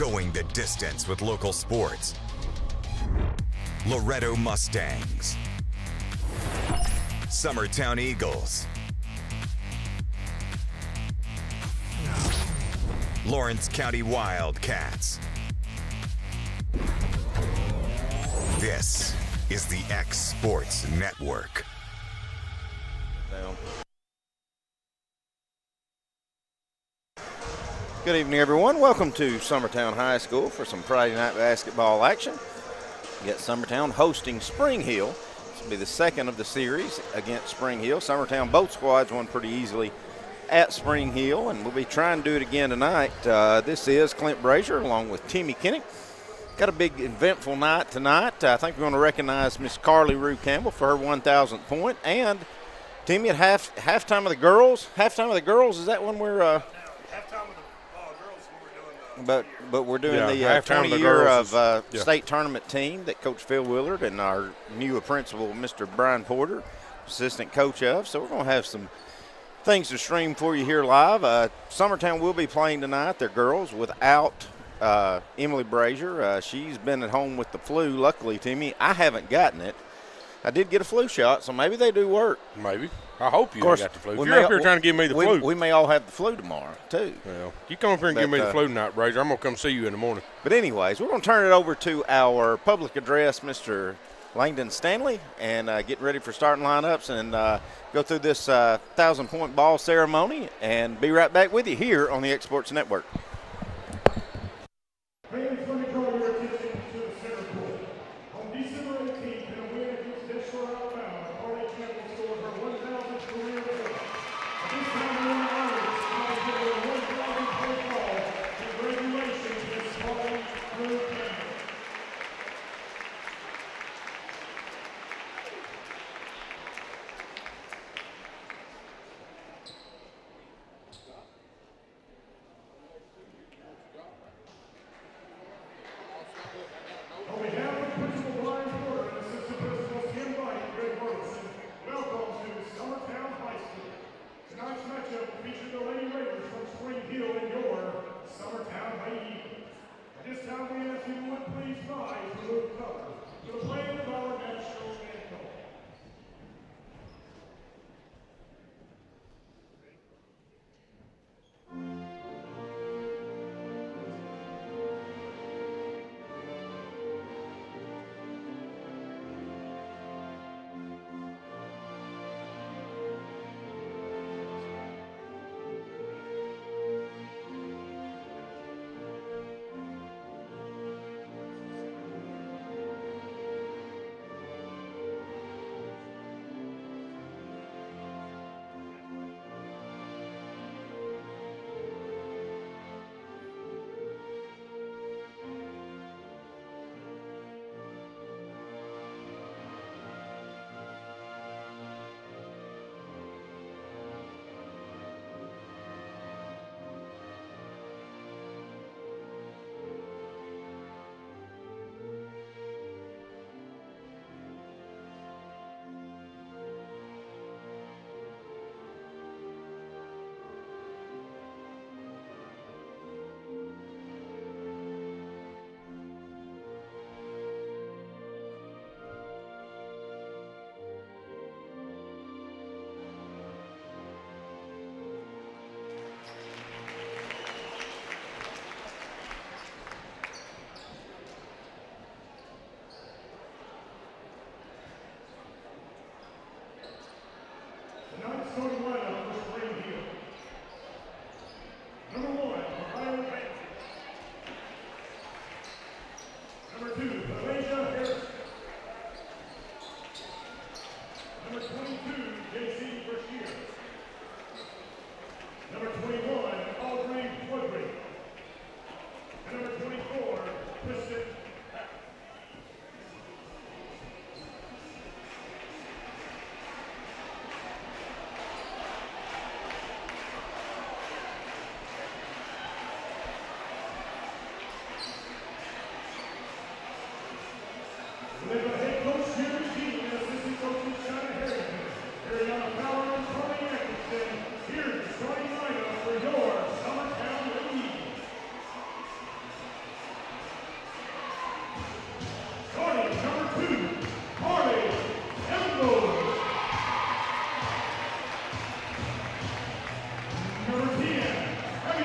Going the distance with local sports. Loretto Mustangs. Summertown Eagles. Lawrence County Wildcats. This is the X Sports Network. Good evening, everyone. Welcome to Summertown High School for some Friday night basketball action. You got Summertown hosting Spring Hill. This will be the second of the series against Spring Hill. Summertown, both squads won pretty easily at Spring Hill, and we'll be trying to do it again tonight. This is Clint Brazier along with Timmy Kinnick. Got a big eventful night tonight. I think we're going to recognize Miss Carly Rue Campbell for her 1,000th point. And Timmy, at halftime of the girls. Halftime of the girls, is that when we're halftime of the girls when we're doing but we're doing the 20-year of state tournament team that Coach Phil Willard and our new principal, Mr. Brian Porter, assistant coach of. So we're going to have some things to stream for you here live. Summertown will be playing tonight, their girls, without Emily Brazier. She's been at home with the flu. Luckily, Timmy, I haven't gotten it. I did get a flu shot, so maybe they do work. Maybe. I hope you ain't got the flu. If you're up here trying to give me the flu. We may all have the flu tomorrow, too. Well, you come up here and give me the flu tonight, Brazier. I'm going to come see you in the morning. But anyways, we're going to turn it over to our public address, Mr. Langdon Stanley, and get ready for starting lineups and go through this 1,000-point ball ceremony and be right back with you here on the X Sports Network. Fans, let me draw your attention to the center court. On December 18th, in a win against Dishler, Alabama, Carly Campbell scored her 1,000th career point. At this time, we want to honor this college with a 1,000-point ball. Congratulations, Miss Carly Rue Campbell. On behalf of Principal Brian Porter and Assistant Principals Kim White and Greg Ferguson, welcome to Summertown High School. Tonight's matchup will feature the Lady Raiders from Spring Hill and your Summertown Lady Eagles. At this time, we ask you would please rise and move cover to the playing of our national anthem.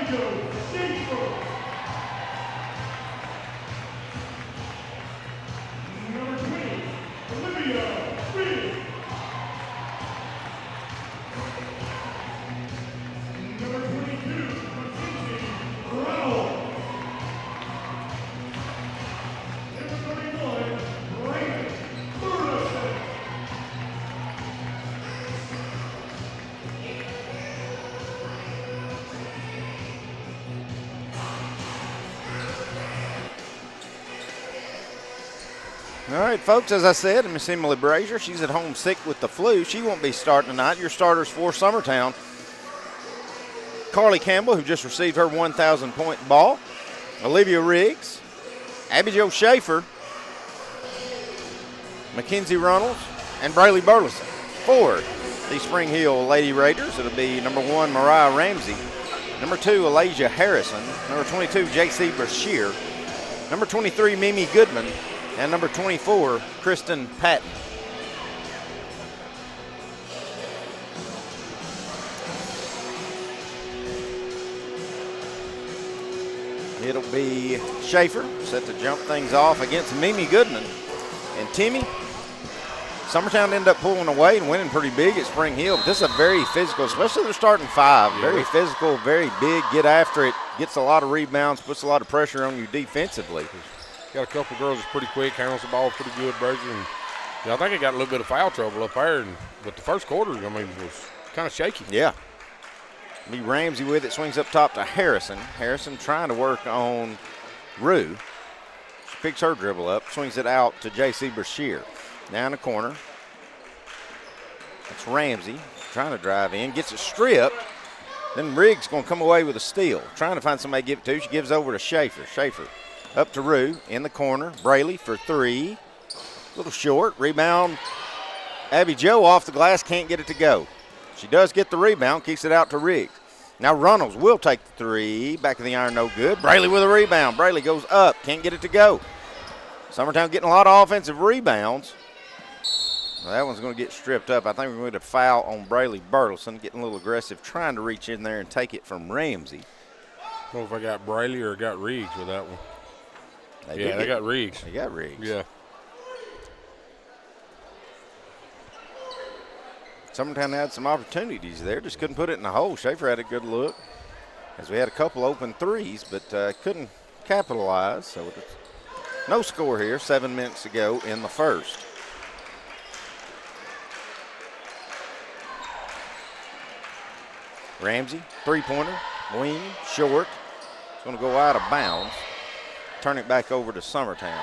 Number 20, Olivia Reed. Number 22, Mackenzie Reynolds. Number 31, Brayden Burleson. All right, folks, as I said, Miss Emily Brazier, she's at home sick with the flu. She won't be starting tonight. Your starters for Summertown: Carly Campbell, who just received her 1,000-point ball; Olivia Riggs; Abby Jo Schaefer; Mackenzie Reynolds; and Braylee Burleson. For the Spring Hill Lady Raiders, it'll be number 1, Mariah Ramsey; number 2, Alasia Harrison; number 22, J.C. Brashear; number 23, Mimi Goodman; and number 24, Kristen Patton. It'll be Schaefer set to jump things off against Mimi Goodman. And Timmy, Summertown ended up pulling away and winning pretty big at Spring Hill. But this is a very physical, especially they're starting 5. Yeah. Very physical, very big, get after it, gets a lot of rebounds, puts a lot of pressure on you defensively. Got a couple girls that's pretty quick, handles the ball pretty good, Brazier. And yeah, I think it got a little bit of foul trouble up there. But the first quarter, I mean, was kind of shaky. Yeah. Be Ramsey with it, swings up top to Harrison. Harrison trying to work on Rue. She picks her dribble up, swings it out to J.C. Brashear. Now in the corner. That's Ramsey trying to drive in, gets it stripped. Then Riggs going to come away with a steal. Trying to find somebody to give it to. She gives over to Schaefer. Schaefer up to Rue in the corner. Braylee for 3. A little short. Rebound. Abby Jo off the glass, can't get it to go. She does get the rebound, kicks it out to Riggs. Now Reynolds will take the 3. Back of the iron, no good. Braylee with a rebound. Braylee goes up, can't get it to go. Summertown getting a lot of offensive rebounds. Well, that one's going to get stripped up. I think we're going to foul on Braylee Burleson, getting a little aggressive, trying to reach in there and take it from Ramsey. I don't know if I got Braylee or got Riggs with that one. They got Riggs. They got Riggs. Yeah. Summertown had some opportunities there, just couldn't put it in the hole. Schaefer had a good look, as we had a couple open 3s, but couldn't capitalize. So no score here, 7 minutes to go in the first. Ramsey, 3-pointer, wing, short. It's going to go out of bounds. Turn it back over to Summertown.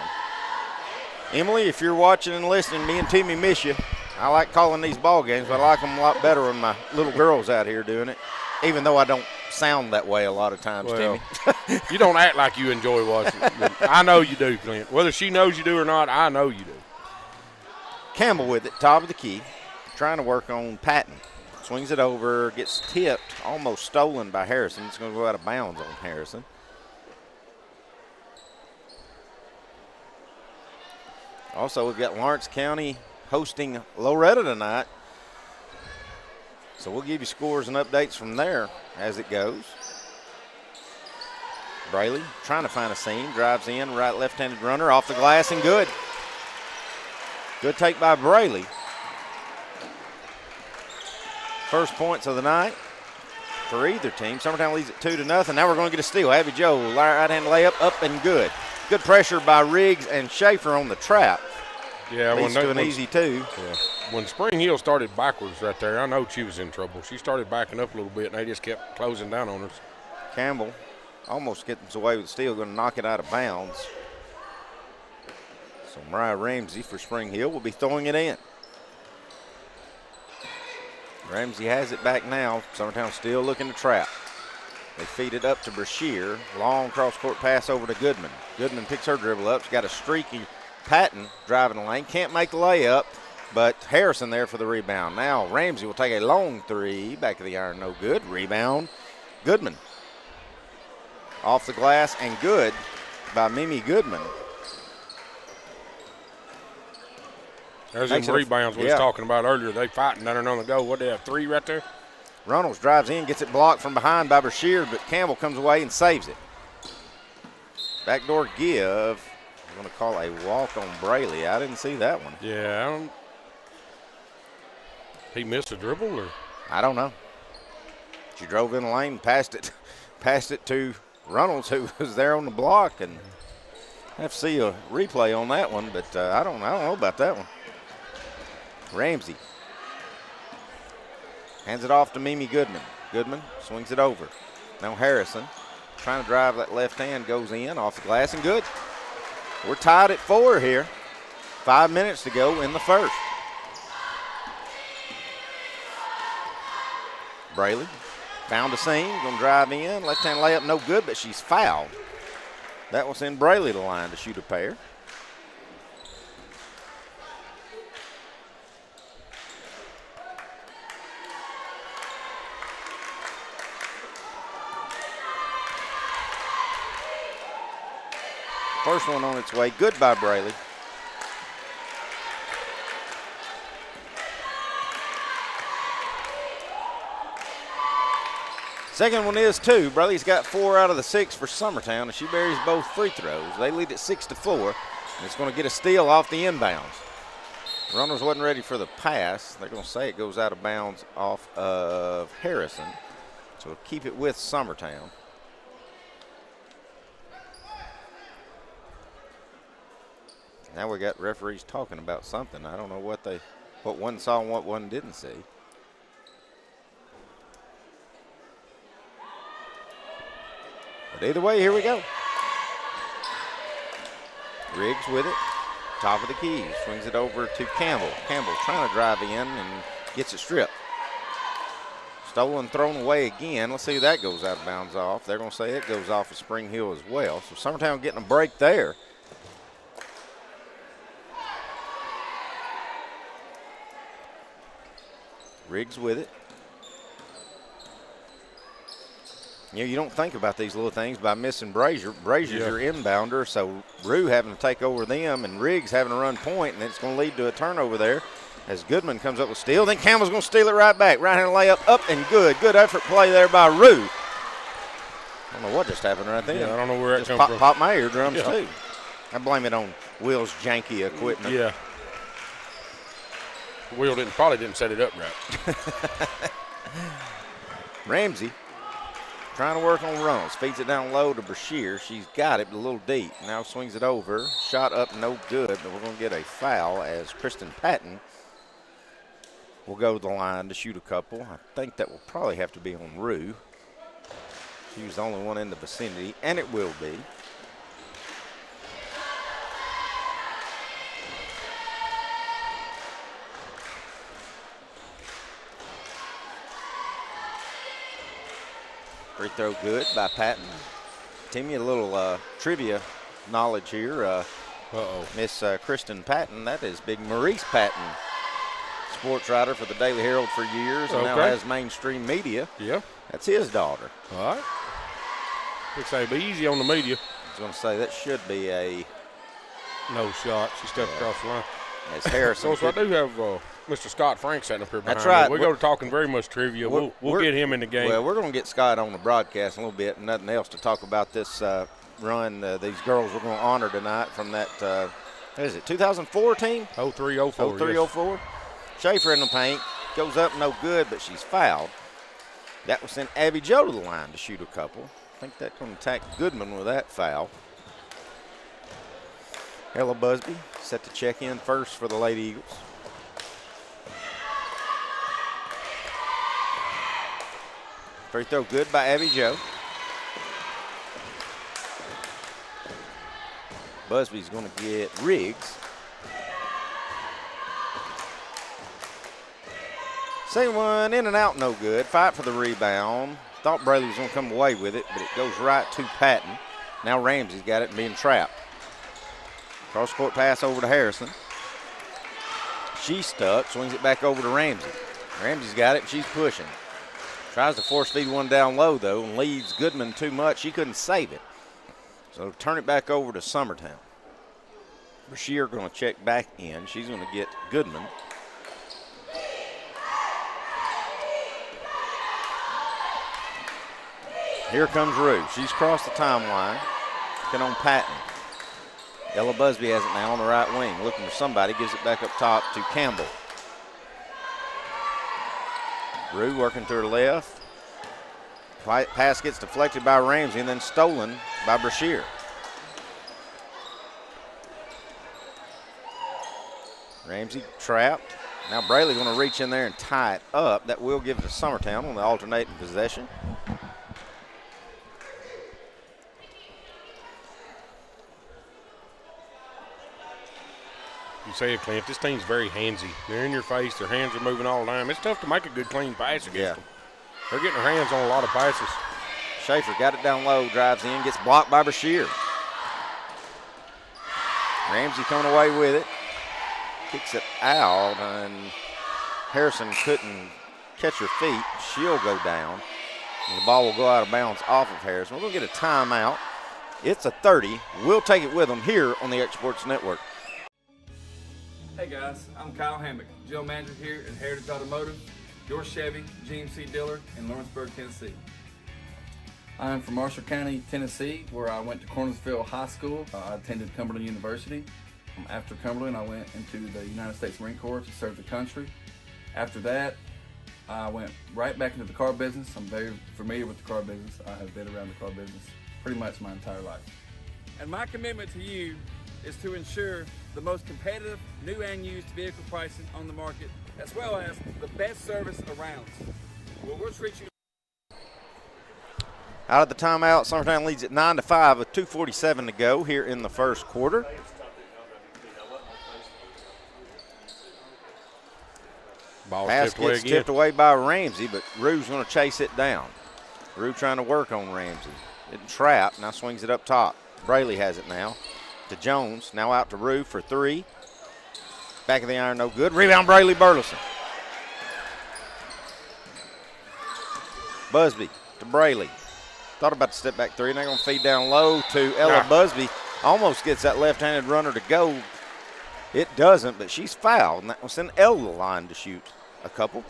Emily, if you're watching and listening, me and Timmy miss you. I like calling these ball games, but I like them a lot better when my little girl's out here doing it, even though I don't sound that way a lot of times, well, Timmy. You don't act like you enjoy watching it. I know you do, Clint. Whether she knows you do or not, I know you do. Campbell with it, top of the key, trying to work on Patton. Swings it over, gets tipped, almost stolen by Harrison. It's going to go out of bounds on Harrison. Also, we've got Lawrence County hosting Loretta tonight. So we'll give you scores and updates from there as it goes. Braylee trying to find a seam, drives in, right left-handed runner, off the glass and good. Good take by Braylee. First points of the night for either team. Summertown leads it 2-0. Now we're going to get a steal. Abby Jo, right-hand layup, up and good. Good pressure by Riggs and Schaefer on the trap. Yeah, leads to an easy 2. Yeah. When Spring Hill started backwards right there, I know she was in trouble. She started backing up a little bit, and they just kept closing down on us. Campbell almost gets away with the steal, going to knock it out of bounds. So Mariah Ramsey for Spring Hill will be throwing it in. Ramsey has it back now. Summertown still looking to trap. They feed it up to Brashear. Long cross-court pass over to Goodman. Goodman picks her dribble up. She's got a streaky Patton driving the lane. Can't make the layup, but Harrison there for the rebound. Now Ramsey will take a long 3. Back of the iron, no good. Rebound, Goodman. Off the glass and good by Mimi Goodman. There's some rebounds we was talking about earlier. They fighting down there on the goal. What, they have 3 right there? Runnels drives in, gets it blocked from behind by Brashear, but Campbell comes away and saves it. Backdoor give. I'm going to call a walk on Braley. I didn't see that one. Yeah, he missed a dribble, or I don't know. She drove in the lane, passed it to Runnels, who was there on the block, and I have to see a replay on that one, but I don't know about that one. Ramsey hands it off to Mimi Goodman. Goodman swings it over. Now Harrison trying to drive that left hand, goes in off the glass and good. We're tied at 4 here. 5 minutes to go in the first. Braley found a seam, going to drive in. Left-hand layup, no good, but she's fouled. That will send Braley to the line to shoot a pair. First one on its way. Good by Braley. Second one is 2. Braley's got 4 out of the 6 for Summertown, and she buries both free throws. They lead at 6-4, and it's going to get a steal off the inbounds. Runners wasn't ready for the pass. They're going to say it goes out of bounds off of Harrison. So we'll keep it with Summertown. Now we got referees talking about something. I don't know what one saw and what one didn't see. But either way, here we go. Riggs with it. Top of the key. Swings it over to Campbell. Campbell trying to drive in and gets it stripped. Stolen, thrown away again. Let's see who that goes out of bounds off. They're going to say it goes off of Spring Hill as well. So Summertown getting a break there. Riggs with it. You don't think about these little things by missing Brazier. Brazier's your inbounder, so Rue having to take over them and Riggs having to run point, and it's going to lead to a turnover there as Goodman comes up with steal. Then Campbell's going to steal it right back. Right-hand layup up and good. Good effort play there by Rue. I don't know what just happened right there. Yeah, I don't know where it just come from. Pop my eardrums too. I blame it on Will's janky equipment. Yeah. Will probably didn't set it up right. Ramsey trying to work on Runnels. Feeds it down low to Brashear. She's got it, but a little deep. Now swings it over. Shot up, no good. But we're going to get a foul as Kristen Patton will go to the line to shoot a couple. I think that will probably have to be on Rue. She was the only one in the vicinity, and it will be. Free throw good by Patton. Timmy, a little trivia knowledge here. Miss Kristen Patton, that is Big Maurice Patton, sports writer for the Daily Herald for years and now has mainstream media. Yeah. That's his daughter. All right. Looks like it'll be easy on the media. I was going to say that should be a no shot. She stepped across the line. As Harrison. So I do have Mr. Scott Frank sitting up here behind That's right. me. We go to talking very much trivia. We'll get him in the game. Well, we're going to get Scott on the broadcast a little bit and nothing else to talk about this run. These girls we're going to honor tonight from that, what is it, 2004 team? 03-04. 03-04. Schaefer in the paint. Goes up, no good, but she's fouled. That will send Abby Joe to the line to shoot a couple. I think that's going to attack Goodman with that foul. Ella Busby set to check in first for the Lady Eagles. Free throw good by Abby Joe. Busby's going to get Riggs. Second one in and out, no good. Fight for the rebound. Thought Braley was going to come away with it, but it goes right to Patton. Now Ramsey's got it and being trapped. Cross-court pass over to Harrison. She's stuck, swings it back over to Ramsey. Ramsey's got it, and she's pushing. Tries to force feed one down low, though, and leads Goodman too much. She couldn't save it. So turn it back over to Summertown. Brashear going to check back in. She's going to get Goodman. Here comes Rue. She's crossed the timeline. Looking on Patton. Ella Busby has it now on the right wing. Looking for somebody. Gives it back up top to Campbell. Rue working to her left. Pass gets deflected by Ramsey and then stolen by Brashear. Ramsey trapped. Now Braley going to reach in there and tie it up. That will give it to Summertown on the alternating possession. You say it, Clint. This team's very handsy. They're in your face. Their hands are moving all the time. It's tough to make a good, clean pass against them. They're getting their hands on a lot of passes. Schaefer got it down low, drives in, gets blocked by Brashear. Ramsey coming away with it. Kicks it out, and Harrison couldn't catch her feet. She'll go down, and the ball will go out of bounds off of Harrison. We're going to get a timeout. It's a 30. We'll take it with them here on the X Sports Network. Hey guys, I'm Kyle Hammock, General Manager here at Heritage Automotive, your Chevy GMC dealer in Lawrenceburg, Tennessee. I'm from Marshall County, Tennessee, where I went to Cornersville High School. I attended Cumberland University. After Cumberland, I went into the United States Marine Corps to serve the country. After that, I went right back into the car business. I'm very familiar with the car business. I have been around the car business pretty much my entire life. And my commitment to you is to ensure the most competitive new and used vehicle pricing on the market, as well as the best service around. We'll treat you. Out of the timeout, Summertown leads at 9-5 with 2:47 to go here in the first quarter. Ball Pass tipped away gets again. tipped away by Ramsey, but Rue's going to chase it down. Rue trying to work on Ramsey. Didn't trap, now swings it up top. Braley has it now to Jones, now out to Rue for three. Back of the iron, no good. Rebound, Braley Burleson. Busby to Braley. Thought about the step back three, and they're going to feed down low to Ella Busby. Almost gets that left-handed runner to go. It doesn't, but she's fouled, and that will send Ella the line to shoot a couple.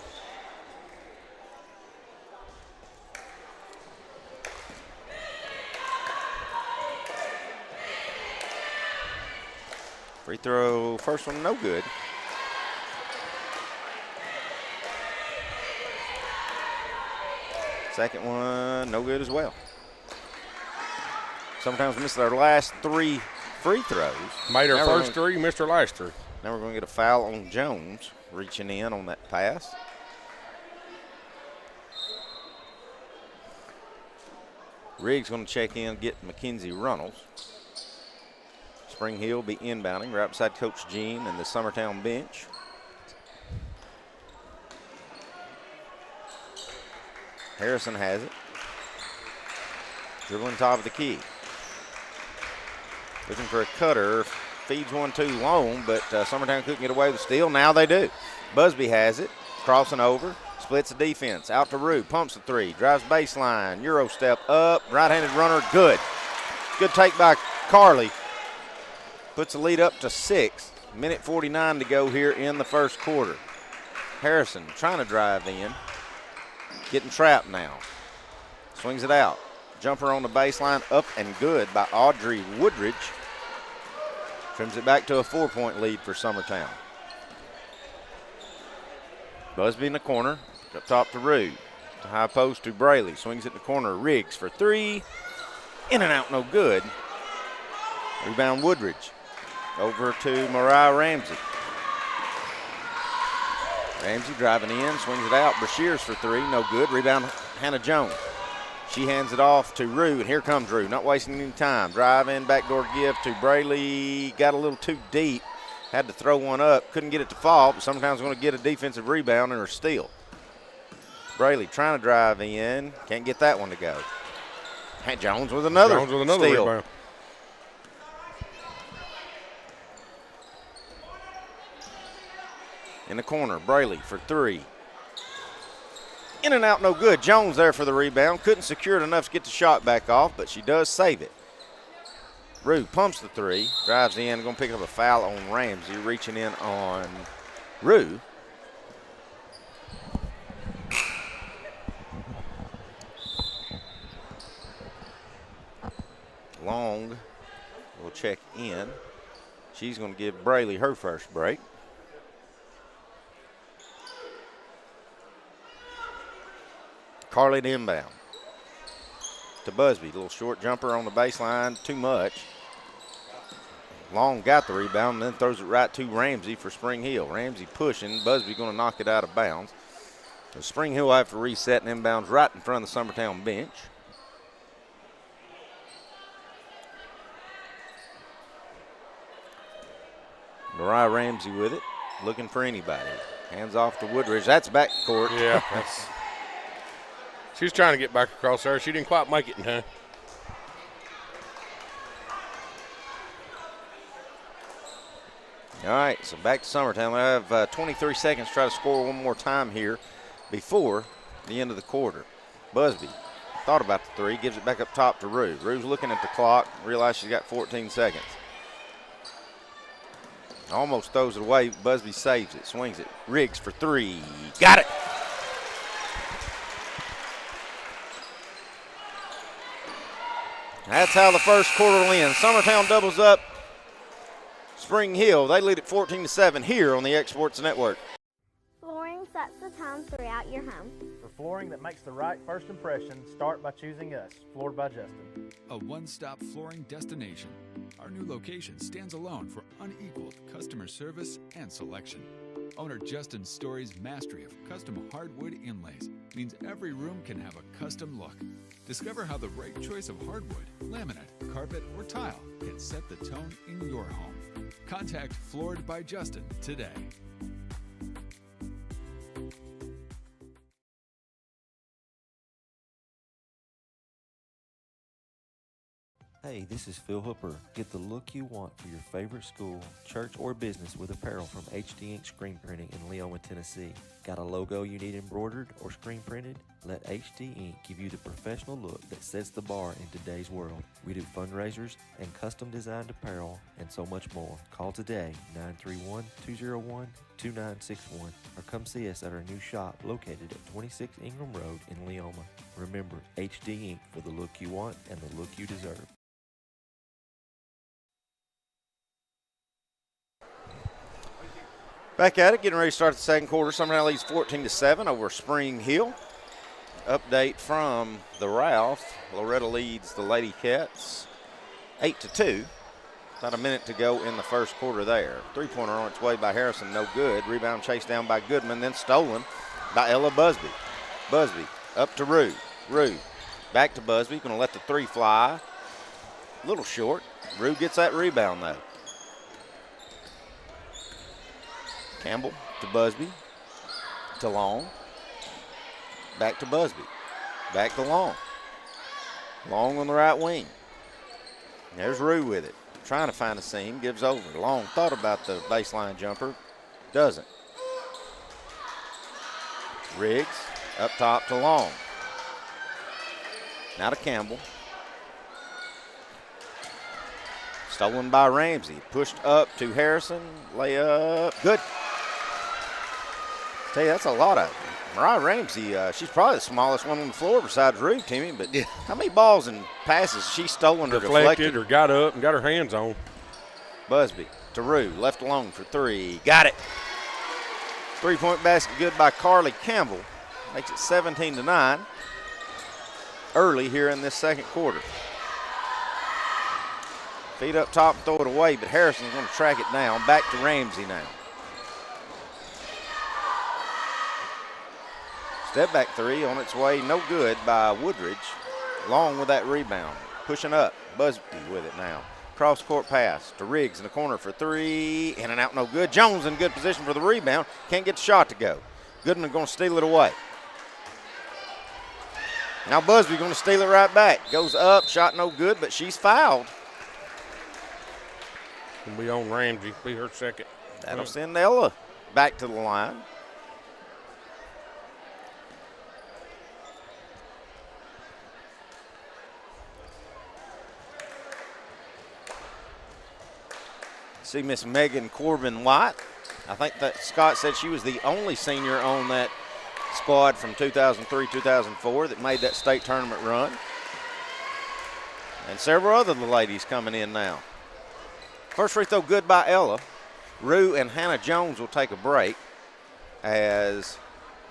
Free throw, first one, no good. Second one, no good as well. Sometimes miss their last three free throws. Made her first three, missed her last three. Now we're going to get a foul on Jones, reaching in on that pass. Riggs going to check in, get Mackenzie Runnels. Spring Hill will be inbounding right beside Coach Jean and the Summertown bench. Harrison has it. Dribbling top of the key. Looking for a cutter. Feeds one too long, but Summertown couldn't get away with the steal. Now they do. Busby has it. Crossing over. Splits the defense. Out to Rue. Pumps the three. Drives baseline. Euro step up. Right-handed runner. Good. Good take by Carly. Puts the lead up to 6. Minute 49 to go here in the first quarter. Harrison trying to drive in. Getting trapped now. Swings it out. Jumper on the baseline. Up and good by Audrey Woodridge. Trims it back to a 4-point lead for Summertown. Busby in the corner. Up top to Rue. To high post to Braley. Swings it in the corner. Riggs for three. In and out, no good. Rebound Woodridge. Over to Mariah Ramsey. Ramsey driving in, swings it out. Brashears for three, no good. Rebound Hannah Jones. She hands it off to Rue, and here comes Rue. Not wasting any time. Drive in, backdoor give to Braley. Got a little too deep. Had to throw one up. Couldn't get it to fall, but sometimes going to get a defensive rebound and her steal. Braley trying to drive in. Can't get that one to go. Jones with another steal. Rebound. In the corner, Braley for three. In and out, no good. Jones there for the rebound. Couldn't secure it enough to get the shot back off, but she does save it. Rue pumps the three, drives in, going to pick up a foul on Ramsey, reaching in on Rue. Long will check in. She's going to give Braley her first break. Carly to inbound. To Busby. Little short jumper on the baseline. Too much. Long got the rebound and then throws it right to Ramsey for Spring Hill. Ramsey pushing. Busby going to knock it out of bounds. So Spring Hill will have to reset and inbounds right in front of the Summertown bench. Mariah Ramsey with it, looking for anybody. Hands off to Woodridge. That's backcourt. Yeah, she was trying to get back across there. She didn't quite make it in time. All right, so back to Summertown. We have 23 seconds to try to score one more time here before the end of the quarter. Busby thought about the three, gives it back up top to Rue. Rue's looking at the clock, realized she's got 14 seconds. Almost throws it away. Busby saves it, swings it. Riggs for three. Got it. That's how the first quarter will end. Summertown doubles up Spring Hill. They lead at 14-7 here on the X Sports Network. Flooring sets the tone throughout your home. For flooring that makes the right first impression, start by choosing us, Floored by Justin. A one-stop flooring destination. Our new location stands alone for unequaled customer service and selection. Owner Justin Story's mastery of custom hardwood inlays means every room can have a custom look. Discover how the right choice of hardwood, laminate, carpet, or tile can set the tone in your home. Contact Floored by Justin today. Hey, this is Phil Hooper. Get the look you want for your favorite school, church, or business with apparel from HD Ink Screen Printing in Leoma, Tennessee. Got a logo you need embroidered or screen printed? Let HD Ink give you the professional look that sets the bar in today's world. We do fundraisers and custom designed apparel and so much more. Call today, 931-201-2961, or come see us at our new shop located at 26 Ingram Road in Leoma. Remember, HD Ink for the look you want and the look you deserve. Back at it, getting ready to start the second quarter. Summertown leads 14-7 over Spring Hill. Update from the Ralph. Loretta leads the Lady Cats 8-2. About a minute to go in the first quarter there. Three-pointer on its way by Harrison, no good. Rebound chased down by Goodman, then stolen by Ella Busby. Busby up to Rue. Rue back to Busby, going to let the three fly. A little short. Rue gets that rebound though. Campbell to Busby, to Long, back to Busby, back to Long. Long on the right wing. There's Rue with it, trying to find a seam, gives over. Long thought about the baseline jumper, doesn't. Riggs up top to Long. Now to Campbell. Stolen by Ramsey, pushed up to Harrison, layup, good. Tell you, that's a lot of Mariah Ramsey. She's probably the smallest one on the floor besides Rue, Timmy. But how many balls and passes she's stolen or deflected? Or got up and got her hands on. Busby to Rue, left alone for three. Got it. Three-point basket good by Carly Campbell. Makes it 17-9 early here in this second quarter. Feet up top and throw it away, but Harrison's going to track it down. Back to Ramsey now. Step back three on its way, no good by Woodridge. Long with that rebound. Pushing up, Busby with it now. Cross court pass to Riggs in the corner for three. In and out, no good. Jones in good position for the rebound. Can't get the shot to go. Goodman going to steal it away. Now Busby going to steal it right back. Goes up, shot no good, but she's fouled. Can be on Ramsey, be her second. That'll send Ella back to the line. See Miss Megan Corbin White. I think that Scott said she was the only senior on that squad from 2003-2004 that made that state tournament run. And several other ladies coming in now. First free throw good by Ella. Rue and Hannah Jones will take a break as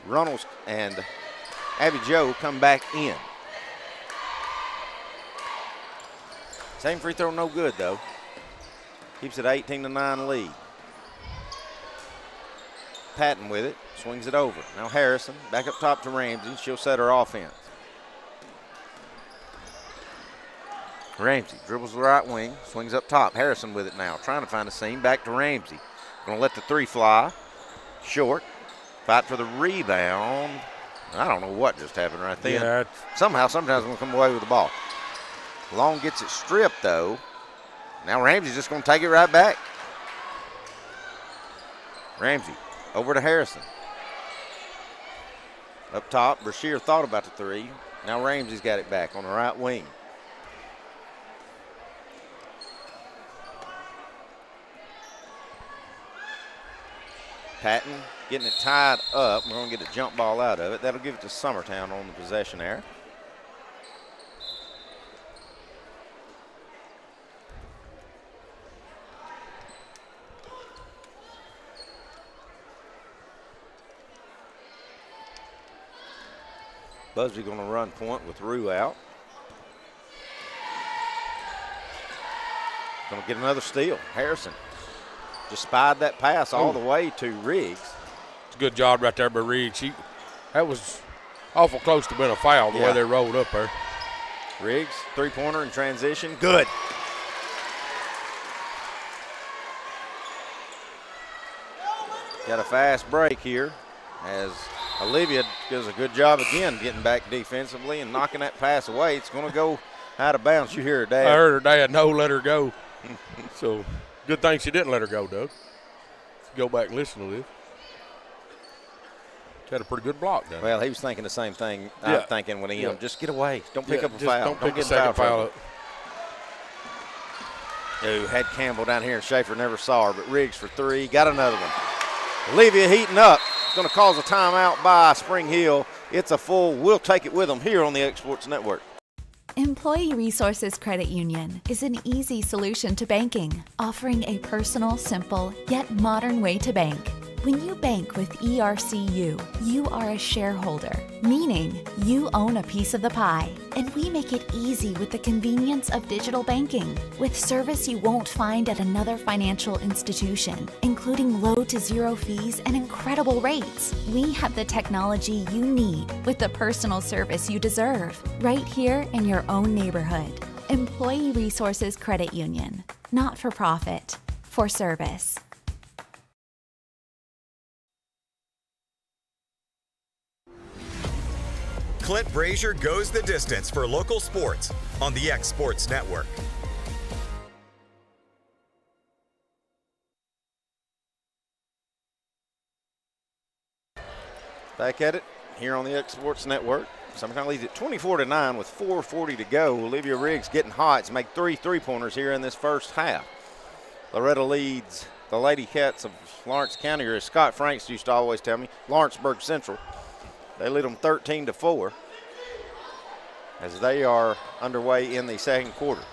Runnels and Abby Joe come back in. Same free throw, no good though. Keeps it 18-9 lead. Patton with it, swings it over. Now Harrison, back up top to Ramsey. She'll set her offense. Ramsey dribbles the right wing, swings up top. Harrison with it now, trying to find a seam. Back to Ramsey. Gonna let the three fly. Short. Fight for the rebound. I don't know what just happened right then. Yeah, sometimes we're gonna come away with the ball. Long gets it stripped though. Now Ramsey's just gonna take it right back. Ramsey over to Harrison. Up top, Brashear thought about the three. Now Ramsey's got it back on the right wing. Patton getting it tied up. We're going to get a jump ball out of it. That'll give it to Summertown on the possession there. Busby going to run point with Rue out. Going to get another steal. Harrison just spied that pass all the way to Riggs. It's a good job right there by Riggs. That was awful close to being a foul the way they rolled up there. Riggs, three-pointer in transition. Good. Got a fast break here as Olivia does a good job again getting back defensively and knocking that pass away. It's going to go out of bounds. You hear her dad. I heard her dad, no, let her go. So good thing she didn't let her go, Doug. Go back and listen to this. She had a pretty good block down. Well, he was thinking the same thing I'm thinking when he just get away. Don't pick up a foul. Don't pick a second foul up. Who had Campbell down here and Schaefer never saw her, but Riggs for three. Got another one. Olivia heating up. Going to cause a timeout by Spring Hill. It's a full. We'll take it with them here on the X Sports Network. Employee Resources Credit Union is an easy solution to banking, offering a personal, simple, yet modern way to bank. When you bank with ERCU, you are a shareholder, meaning you own a piece of the pie. And we make it easy with the convenience of digital banking, with service you won't find at another financial institution, including low to zero fees and incredible rates. We have the technology you need with the personal service you deserve, right here in your own neighborhood. Employee Resources Credit Union, not for profit, for service. Clint Brazier goes the distance for local sports on the X Sports Network. Back at it here on the X Sports Network. Summertown leads at 24-9 with 4:40 to go. Olivia Riggs getting hot. It's made three three-pointers here in this first half. Loretta leads the Lady Cats of Lawrence County, or as Scott Franks used to always tell me, Lawrenceburg Central. They lead them 13-4 as they are underway in the second quarter.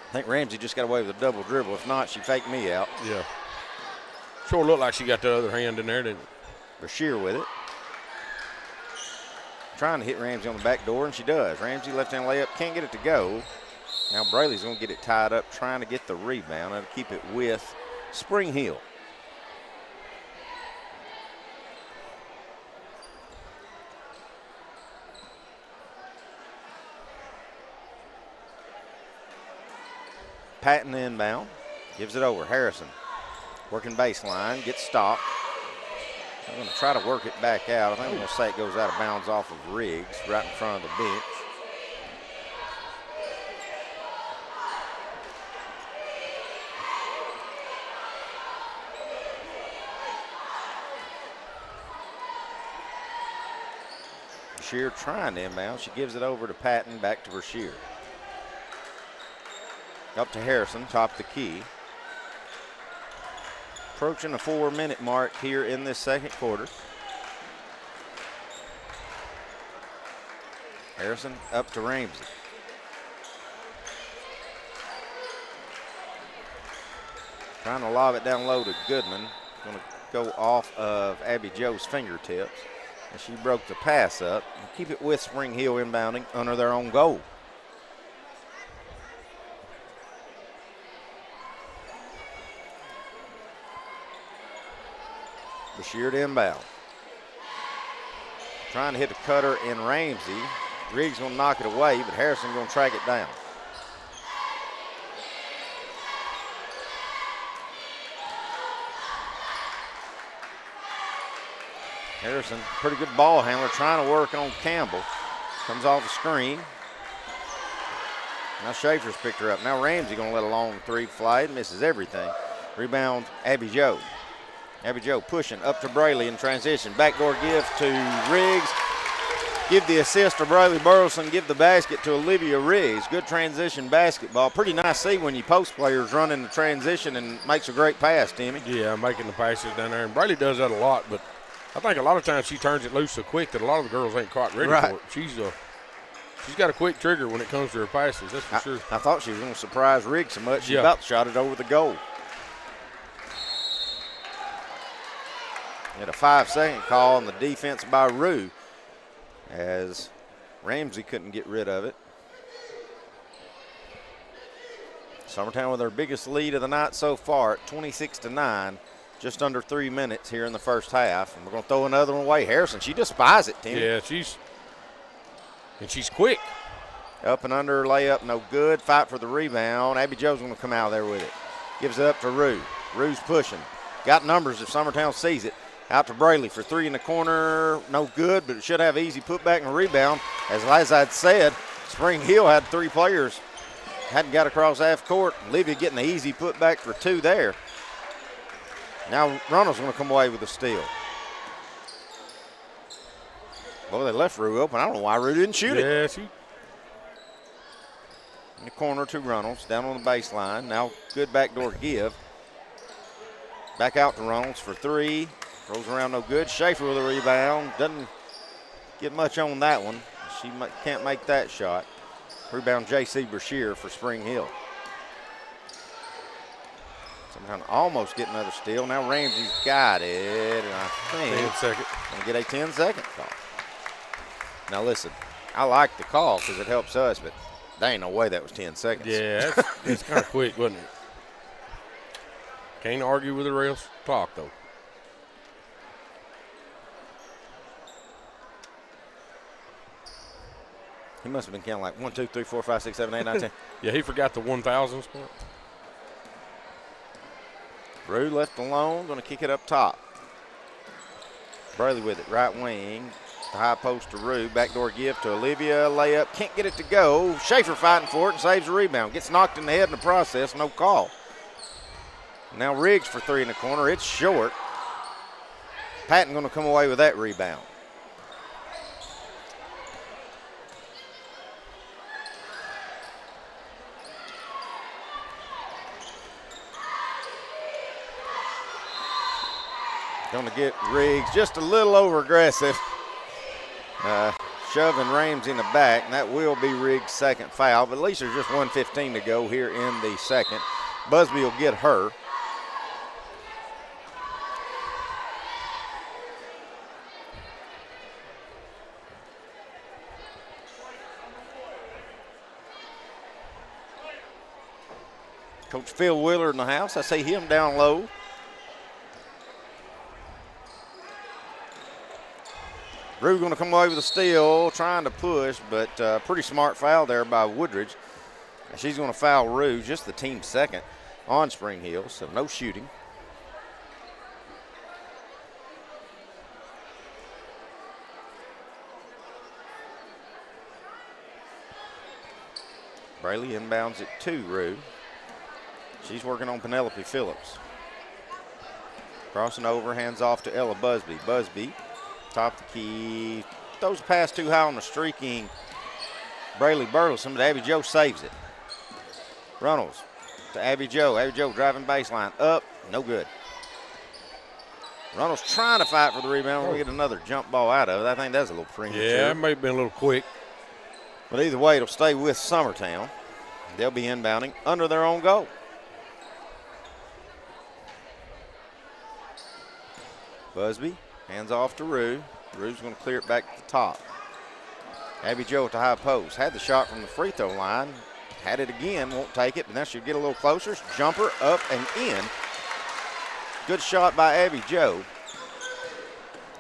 I think Ramsey just got away with a double dribble. If not, she faked me out. Yeah. Sure looked like she got the other hand in there, didn't it? Brashear with it. Trying to hit Ramsey on the back door, and she does. Ramsey left-hand layup, can't get it to go. Now Brayley's going to get it tied up, trying to get the rebound and keep it with Spring Hill. Patton inbound, gives it over. Harrison working baseline, gets stopped. I'm going to try to work it back out. I think I'm going to say it goes out of bounds off of Riggs, right in front of the bench. Brashear trying to inbound. She gives it over to Patton, back to Brashear. Up to Harrison, top of the key. Approaching the 4-minute mark here in this second quarter. Harrison up to Ramsey. Trying to lob it down low to Goodman. Going to go off of Abby Joe's fingertips. And she broke the pass up. And keep it with Spring Hill inbounding under their own goal. Bashir to inbound. Trying to hit the cutter in Ramsey. Riggs going to knock it away, but Harrison going to track it down. Harrison, pretty good ball handler, trying to work on Campbell. Comes off the screen. Now Schaefer's picked her up. Now Ramsey going to let a long three fly. It misses everything. Rebound, Abby Joe. Abby Joe pushing up to Braley in transition. Backdoor give to Riggs. Give the assist to Braley Burleson. Give the basket to Olivia Riggs. Good transition basketball. Pretty nice to see when you post players run in the transition and makes a great pass, Timmy. Yeah, making the passes down there. And Braley does that a lot, but I think a lot of times she turns it loose so quick that a lot of the girls ain't quite ready for it. She's got a quick trigger when it comes to her passes, that's for sure. I thought she was going to surprise Riggs so much. She about shot it over the goal. Had a 5-second call on the defense by Rue as Ramsey couldn't get rid of it. Summertown with their biggest lead of the night so far at 26-9, just under 3 minutes here in the first half. And we're going to throw another one away. Harrison, she just spies it, Timmy. Yeah, she's quick. Up and under layup, no good. Fight for the rebound. Abby Joe's going to come out there with it. Gives it up to Rue. Rue's pushing. Got numbers if Summertown sees it. Out to Braley for three in the corner. No good, but it should have easy putback and rebound. As I'd said, Spring Hill had three players. Hadn't got across half court. Olivia getting the easy putback for two there. Now Runnels going to come away with a steal. Boy, they left Rue open. I don't know why Rue didn't shoot it. Yeah, in the corner to Runnels, down on the baseline. Now good backdoor give. Back out to Runnels for three. Rolls around no good. Schaefer with a rebound. Doesn't get much on that one. She can't make that shot. Rebound J.C. Brashear for Spring Hill. Somehow almost get another steal. Now Ramsey's got it. And I think 10 second. Gonna get a 10-second call. Now listen, I like the call because it helps us, but there ain't no way that was 10 seconds. Yeah, it's kind of quick, wasn't it? Can't argue with the real clock, though. He must have been counting like 1, 2, 3, 4, 5, 6, 7, 8, 9, 10. Yeah, he forgot the 1,000 spot. Rue left alone, going to kick it up top. Braley with it, right wing. The high post to Rue. Backdoor give to Olivia. Layup, can't get it to go. Schaefer fighting for it and saves the rebound. Gets knocked in the head in the process, no call. Now Riggs for three in the corner. It's short. Patton going to come away with that rebound. Going to get Riggs just a little over aggressive. Shoving Ramsey in the back, and that will be Riggs' second foul, but at least there's just 1:15 to go here in the second. Busby will get her. Coach Phil Willard in the house. I see him down low. Rue going to come away with a steal, trying to push, but pretty smart foul there by Woodridge. She's going to foul Rue, just the team's second on Spring Hill, so no shooting. Braley inbounds it to Rue. She's working on Penelope Phillips. Crossing over, hands off to Ella Busby. Busby, top of the key, throws a pass too high on the streaking Braley Burleson, but Abby Joe saves it. Runnels to Abby Joe. Abby Joe driving baseline, up, no good. Runnels trying to fight for the rebound. We'll get another jump ball out of it. I think that's a little premature. Yeah, it may have been a little quick. But either way, it'll stay with Summertown. They'll be inbounding under their own goal. Busby hands off to Rue. Rue's going to clear it back to the top. Abby Joe at the high post. Had the shot from the free throw line. Had it again, won't take it, but now she'll get a little closer. Jumper up and in. Good shot by Abby Joe.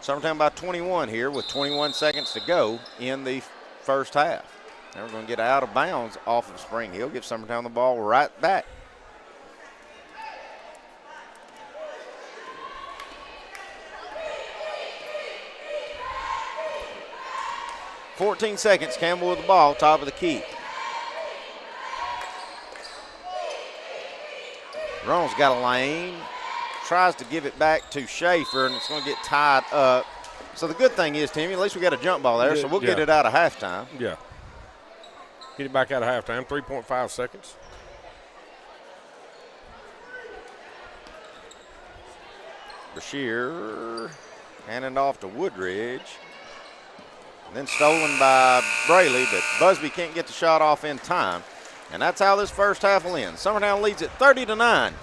Summertown by 21 here with 21 seconds to go in the first half. Now we're going to get out of bounds off of Spring Hill. Give Summertown the ball right back. .14 seconds, Campbell with the ball, top of the key. Ronald's got a lane, tries to give it back to Schaefer, and it's going to get tied up. So the good thing is, Timmy, at least we got a jump ball there, so we'll get it out of halftime. Yeah. Get it back out of halftime, 3.5 seconds. Bashir handing off to Woodridge. And then stolen by Braley, but Busby can't get the shot off in time. And that's how this first half will end. Summertown leads it 30-9.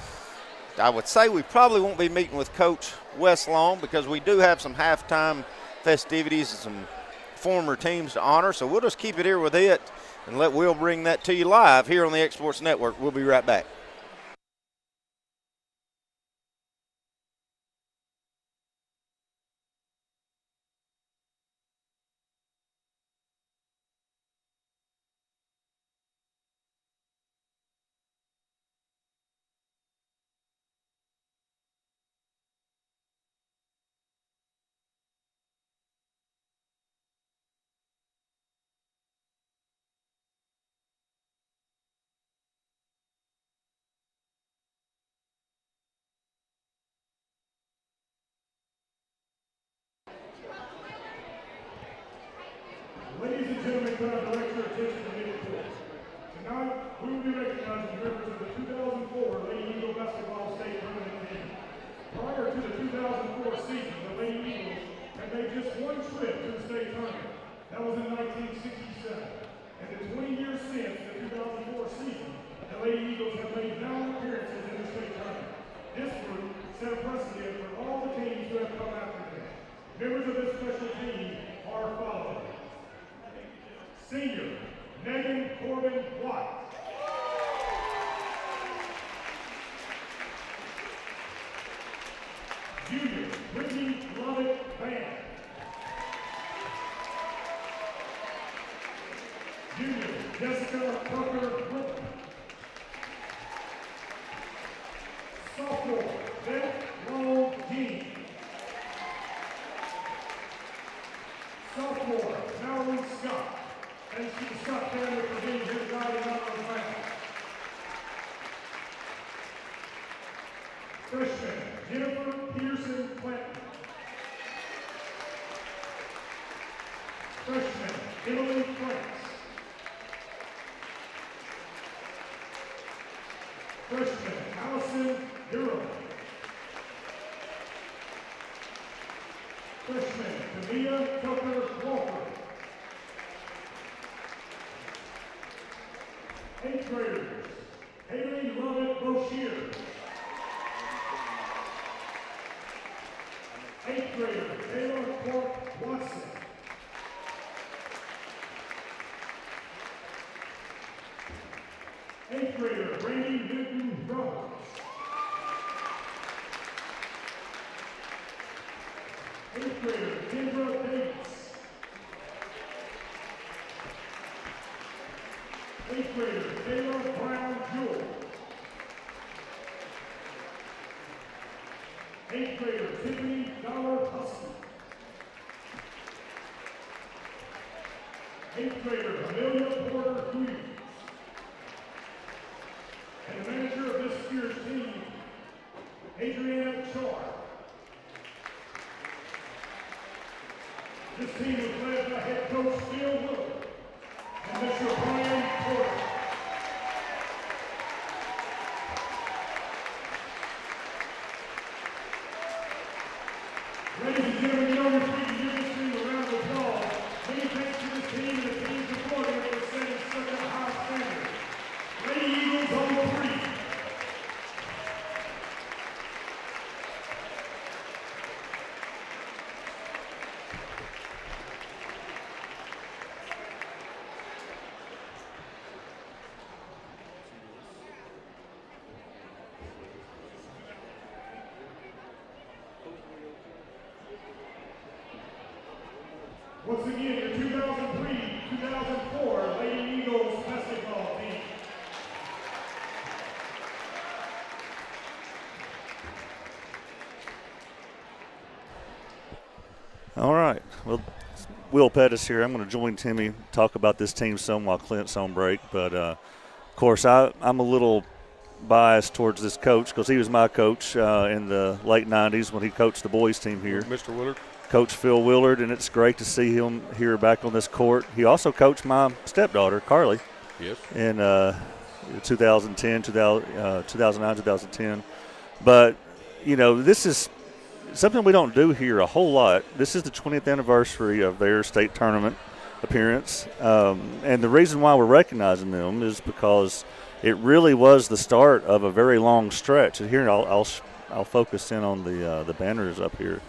I would say we probably won't be meeting with Coach Wes long because we do have some halftime festivities and some former teams to honor. So we'll just keep it here with it and let Will bring that to you live here on the X Sports Network. We'll be right back. Ladies and gentlemen, can I direct your attention to mid-court? Tonight, we will be recognizing members of the 2004 Lady Eagle Basketball State Tournament team. Prior to the 2004 season, the Lady Eagles had made just one trip to the state tournament. That was in 1967. And the 20 years since the 2004 season, the Lady Eagles have made 9 appearances in the state tournament. This group set a precedent for all the teams who have come after them. Members of this special team are following. Senior, Megan Corbin White. Junior, Brittany Lovett Van. Junior, Jessica Tucker Whitman. Sophomore, Beth Long Jean. Sophomore, Marilyn Scott. Thanks to the Scott family for being here tonight and not on the ground. Freshman, Jennifer Peterson Clinton. Freshman, Emily Franks. Freshman, Allison Durham. Freshman, Camilla Tucker Walker. 8th graders, Haley Lovett Broshier. 8th grader, Taylor Clark Watson. 8th grader, Randy Newton Roberts. 8th grader, Kendra Davis. 8th grader, Taylor Brown Jewell. 8th grader, Tiffany Dollar Husky. 8th grader, Amelia Porter Hughes. And the manager of this year's team, Adriana Char. This team was led by head coach Phil Wood and Mr. Brian Porter. Ladies and gentlemen, you know we're free to give this team a round of applause. Many thanks to this team and the team supporting it for setting such a high standard. Lady Eagles on 3. Once again, your 2003-2004 Lady Eagles basketball team. All right. Well, Will Pettis here. I'm going to join Timmy, talk about this team some while Clint's on break. But, of course, I'm a little biased towards this coach because he was my coach in the late 90s when he coached the boys team here. Mr. Willard. Coach Phil Willard, and it's great to see him here back on this court. He also coached my stepdaughter, Carly, yes, in 2010, 2009, 2010. But, you know, this is something we don't do here a whole lot. This is the 20th anniversary of their state tournament appearance. And the reason why we're recognizing them is because it really was the start of a very long stretch. And here I'll focus in on the banners up here.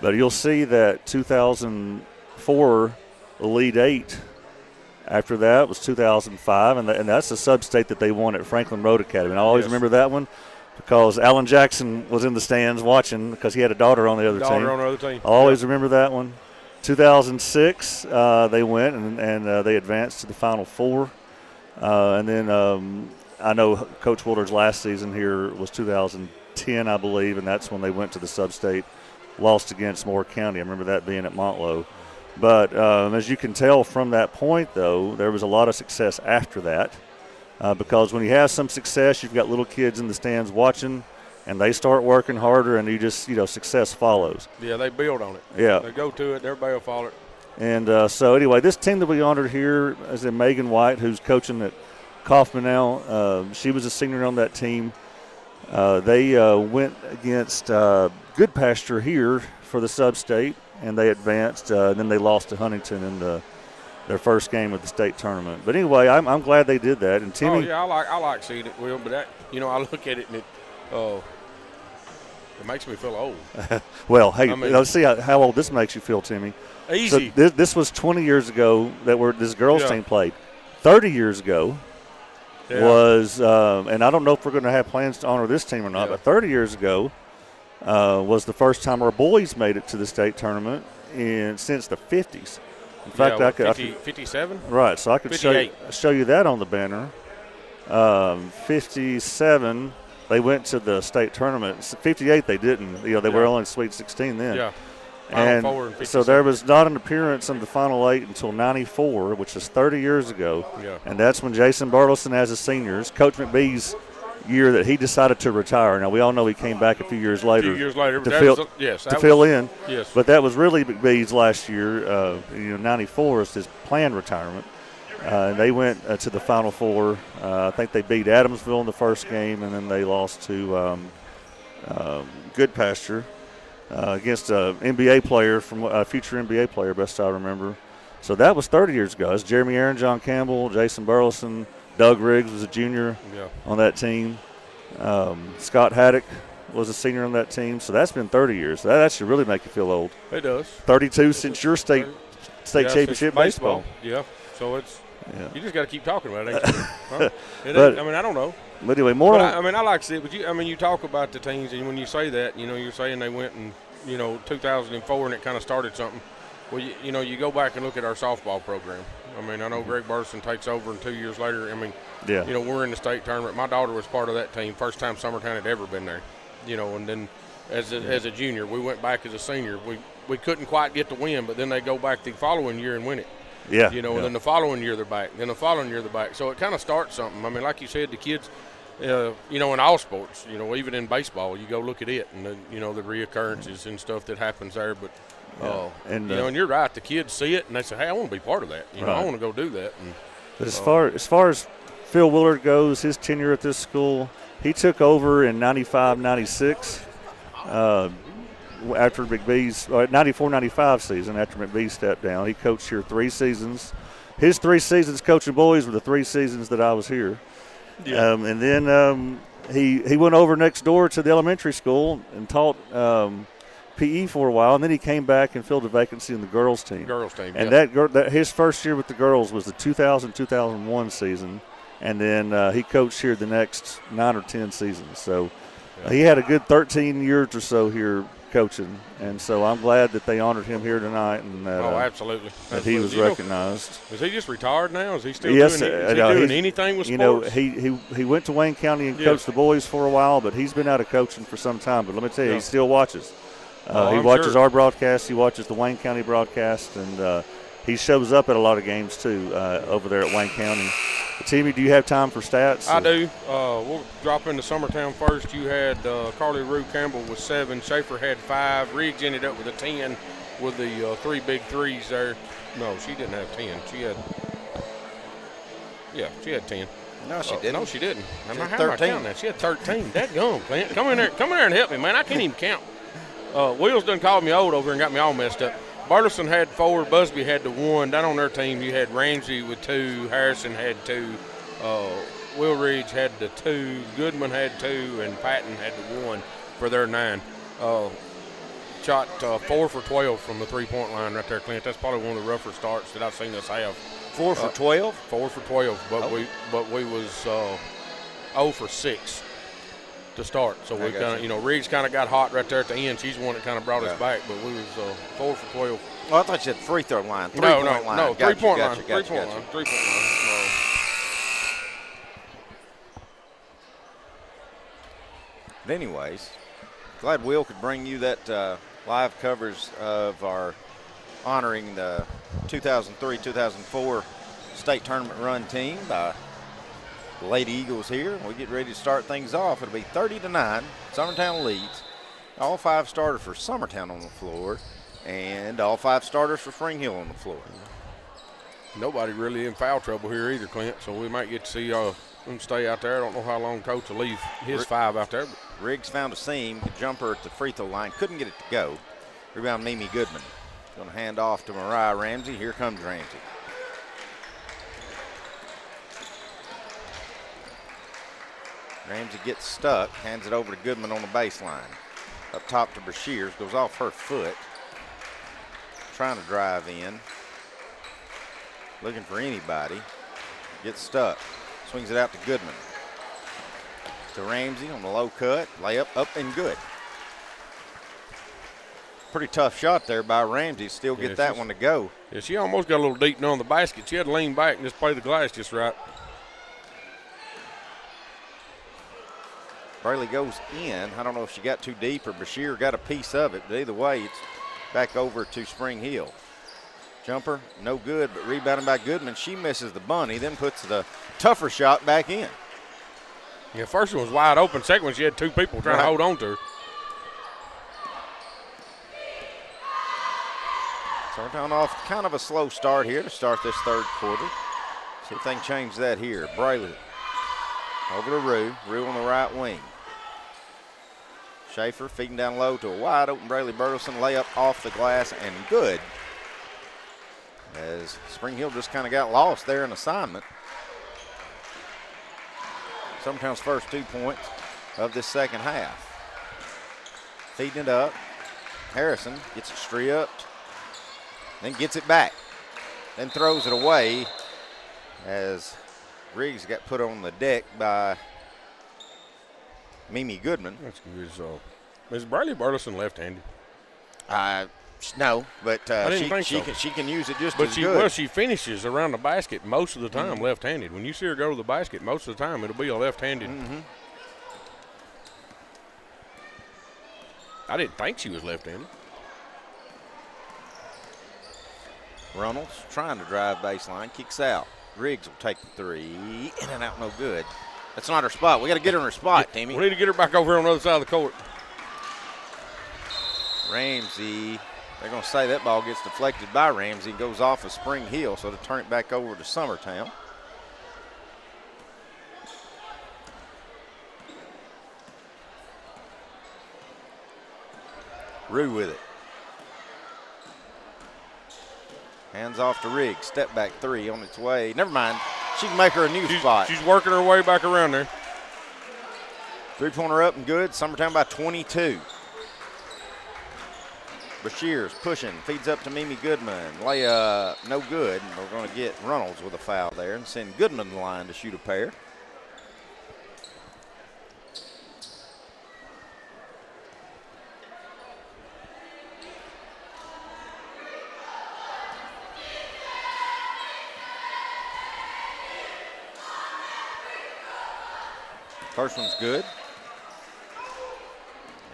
But you'll see that 2004 Elite Eight. After that was 2005, and that's the sub-state that they won at Franklin Road Academy. And I always remember that one because Alan Jackson was in the stands watching because he had a daughter on the other team. I always remember that one. 2006, they went and they advanced to the Final Four. And then I know Coach Willard's last season here was 2010, I believe, and that's when they went to the sub-state. Lost against Moore County. I remember that being at Montlow. But as you can tell from that point, though, there was a lot of success after that because when you have some success, you've got little kids in the stands watching, and they start working harder, and you just, success follows. Yeah, they build on it. Yeah. They go to it, everybody will follow it. And so, anyway, this team that we honored here is Megan White, who's coaching at Kaufman now. She was a senior on that team. They went against Good Pasture here for the sub-state, and they advanced. Then they lost to Huntington in their first game of the state tournament. But anyway, I'm glad they did that. And Timmy, oh yeah, I like seeing it, Will. But that, I look at it and it makes me feel old. Well, hey, let's see how old this makes you feel, Timmy. Easy. So this was 20 years ago that this girls team played. 30 years ago. Yeah. Was and I don't know if we're going to have plans to honor this team or not, but 30 years ago was the first time our boys made it to the state tournament since the 50s. In fact, I could 57. Right, so I could show you that on the banner. 57, they went to the state tournament. 58, they didn't. They were only Sweet 16 then. Yeah. And so there was not an appearance in the Final Eight until 94, which is 30 years ago. Yeah. And that's when Jason Burleson, as a senior, Coach McBee's year that he decided to retire. Now, we all know he came back a few years later. To fill in. Yes. But that was really McBee's last year. 94 is his planned retirement. And they went to the Final Four. I think they beat Adamsville in the first game, and then they lost to Good Pasture. Against an NBA player, from a future NBA player, best I remember. So that was 30 years ago. It's Jeremy Aaron, John Campbell, Jason Burleson, Doug Riggs was a junior on that team. Scott Haddock was a senior on that team. So that's been 30 years. That should really make you feel old. It does. 32 since your state championship baseball. Yeah. So it's you just got to keep talking about it. Ain't you? Huh? I don't know. But anyway, I like to see it. But you talk about the teams, and when you say that, you're saying they went in, 2004, and it kind of started something. Well, you go back and look at our softball program. I know Greg Burson takes over, and 2 years later, we're in the state tournament. My daughter was part of that team, first time Summertown had ever been there. And then as a junior, we went back as a senior. We couldn't quite get the win, but then they go back the following year and win it. Yeah. And then the following year they're back. Then the following year they're back. So it kind of starts something. Like you said, the kids, in all sports, even in baseball, you go look at it and the reoccurrences and stuff that happens there. But and you're right. The kids see it and they say, "Hey, I want to be part of that. I want to go do that." But as far as Phil Willard goes, his tenure at this school, he took over in 95, 96. After McBee's 94-95 season, after McBee stepped down, he coached here 3 seasons. His 3 seasons coaching boys were the 3 seasons that I was here. Yeah. And then he went over next door to the elementary school and taught PE for a while, and then he came back and filled a vacancy in the girls team. And that his first year with the girls was the 2000-2001 season, and then he coached here the next 9 or 10 seasons. So he had a good 13 years or so here coaching, and so I'm glad that they honored him here tonight, and that, absolutely. that he was recognized. Is he just retired now? Is he still doing anything with sports? He went to Wayne County and coached the boys for a while, but he's been out of coaching for some time. But let me tell you, he still watches. He watches our broadcast. He watches the Wayne County broadcast, and he shows up at a lot of games too over there at Wayne County. Timmy, do you have time for stats? I do. We'll drop into Summertown first. You had Carly Rue Campbell with 7. Schaefer had 5. Riggs ended up with a 10 with the 3 big threes there. No, she didn't have 10. She had 10. No, she didn't. No, she didn't. How am I counting that? She had 13. That gum, Clint. Come in there and help me, man. I can't even count. Wheels done called me old over here and got me all messed up. Burleson had 4, Busby had the 1. Down on their team, you had Ramsey with 2, Harrison had 2, Will Ridge had the 2, Goodman had 2, and Patton had the 1 for their 9. Shot 4 for 12 from the 3-point line right there, Clint. That's probably one of the rougher starts that I've seen us have. 4 for 12? 4 for 12, but we was 0 for 6. To start, so we kind of, Riggs kind of got hot right there at the end. She's the one that kind of brought us back, but we was 4 for 12. Oh, I thought you said free throw line. No, 3-point line. 3-point line. 3-point line. But anyways, glad Will could bring you that live coverage of our honoring the 2003-2004 state tournament run team by the Lady Eagles here. We get ready to start things off. It'll be 30-9. Summertown leads. All 5 starters for Summertown on the floor, and all 5 starters for Spring Hill on the floor. Nobody really in foul trouble here either, Clint, so we might get to see them stay out there. I don't know how long Coach will leave his 5 out there. Riggs found a seam, jumper at the free throw line, couldn't get it to go. Rebound Mimi Goodman. Going to hand off to Mariah Ramsey. Here comes Ramsey. Ramsey gets stuck, hands it over to Goodman on the baseline. Up top to Brashears, goes off her foot. Trying to drive in. Looking for anybody. Gets stuck. Swings it out to Goodman. To Ramsey on the low cut. Layup up and good. Pretty tough shot there by Ramsey. Still get that one to go. Yeah, she almost got a little deep on the basket. She had to lean back and just play the glass just right. Brayley goes in. I don't know if she got too deep or Bashir got a piece of it, but either way, it's back over to Spring Hill. Jumper, no good, but rebounded by Goodman. She misses the bunny, then puts the tougher shot back in. Yeah, first one was wide open. Second one, she had 2 people trying to hold on to her. Summertown off kind of a slow start here to start this 3rd quarter. See if they can change that here. Brayley over to Rue. Rue on the right wing. Schaefer feeding down low to a wide open Brayley Burleson. Layup off the glass and good. As Spring Hill just kind of got lost there in assignment. Summertown's first 2 points of this second half. Feeding it up. Harrison gets it stripped. Then gets it back. Then throws it away as Riggs got put on the deck by Mimi Goodman. That's good. So, is Brayley Burleson left-handed? No, but she can use it just as good. Well, she finishes around the basket most of the time left-handed. When you see her go to the basket, most of the time it'll be a left-handed. I didn't think she was left-handed. Reynolds trying to drive baseline, kicks out. Riggs will take the 3, in and out, no good. That's not her spot. We got to get her in her spot, Timmy. We need to get her back over here on the other side of the court. Ramsey, they're going to say that ball gets deflected by Ramsey, goes off of Spring Hill, so to turn it back over to Summertown. Rue with it. Hands off to Riggs. Step back 3 on its way. Never mind. She can make her a new spot. She's working her way back around there. 3-pointer up and good. Summertown by 22. Bashirs pushing. Feeds up to Mimi Goodman. Layup no good. And we're going to get Reynolds with a foul there and send Goodman the line to shoot a pair. First one's good.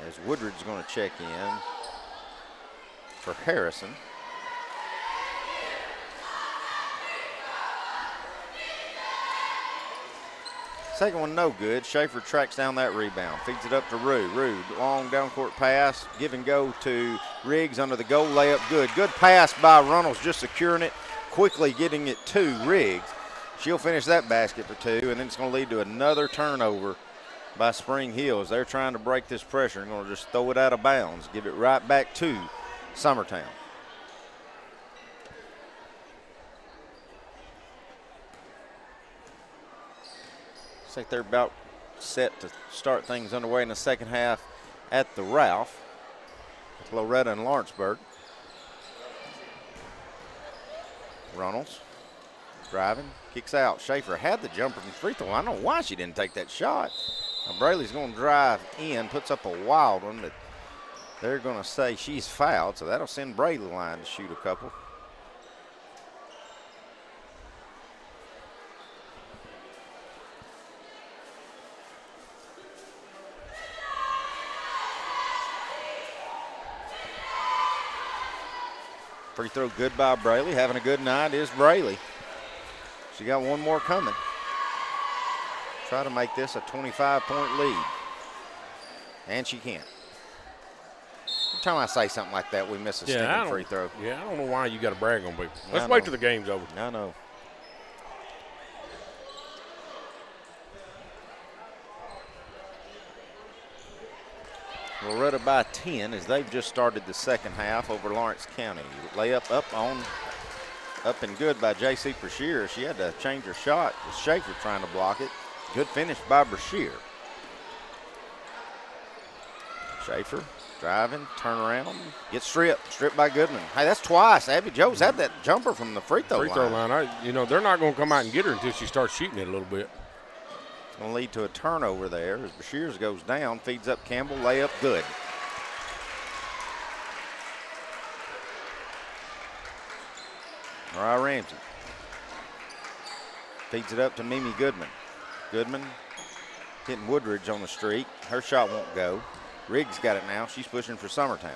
As Woodridge's going to check in for Harrison. Second one no good. Schaefer tracks down that rebound. Feeds it up to Rue. Rue, long down court pass. Give and go to Riggs under the goal. Layup good. Good pass by Runnels, just securing it. Quickly getting it to Riggs. She'll finish that basket for two, and then it's going to lead to another turnover by Spring Hill as they're trying to break this pressure and going to just throw it out of bounds. Give it right back to Summertown. Looks like they're about set to start things underway in the second half at the Ralph with Loretta and Lawrenceburg. Runnels driving, kicks out. Schaefer had the jumper from the free throw. I don't know why she didn't take that shot. Now Braley's going to drive in, puts up a wild one that they're going to say she's fouled, so that'll send Braley line to shoot a couple. Free throw good by Braley. Having a good night is Braley. She got one more coming. Try to make this a 25-point lead. And she can't. Every time I say something like that, we miss a sticking free throw. Yeah, I don't know why you got to brag on people. Let's wait till the game's over. I know. Loretta by 10 as they've just started the second half over Lawrence County. Layup up and good by J.C. Brashear. She had to change her shot with Schaefer trying to block it. Good finish by Brashear. Schaefer driving, turn around, gets stripped by Goodman. Hey, that's twice. Abby Jones had that jumper from the free throw line. They're not going to come out and get her until she starts shooting it a little bit. It's going to lead to a turnover there as Brashears goes down, feeds up Campbell, layup good. Mariah Ramsey feeds it up to Mimi Goodman. Goodman hitting Woodridge on the streak. Her shot won't go. Riggs got it now. She's pushing for Summertown.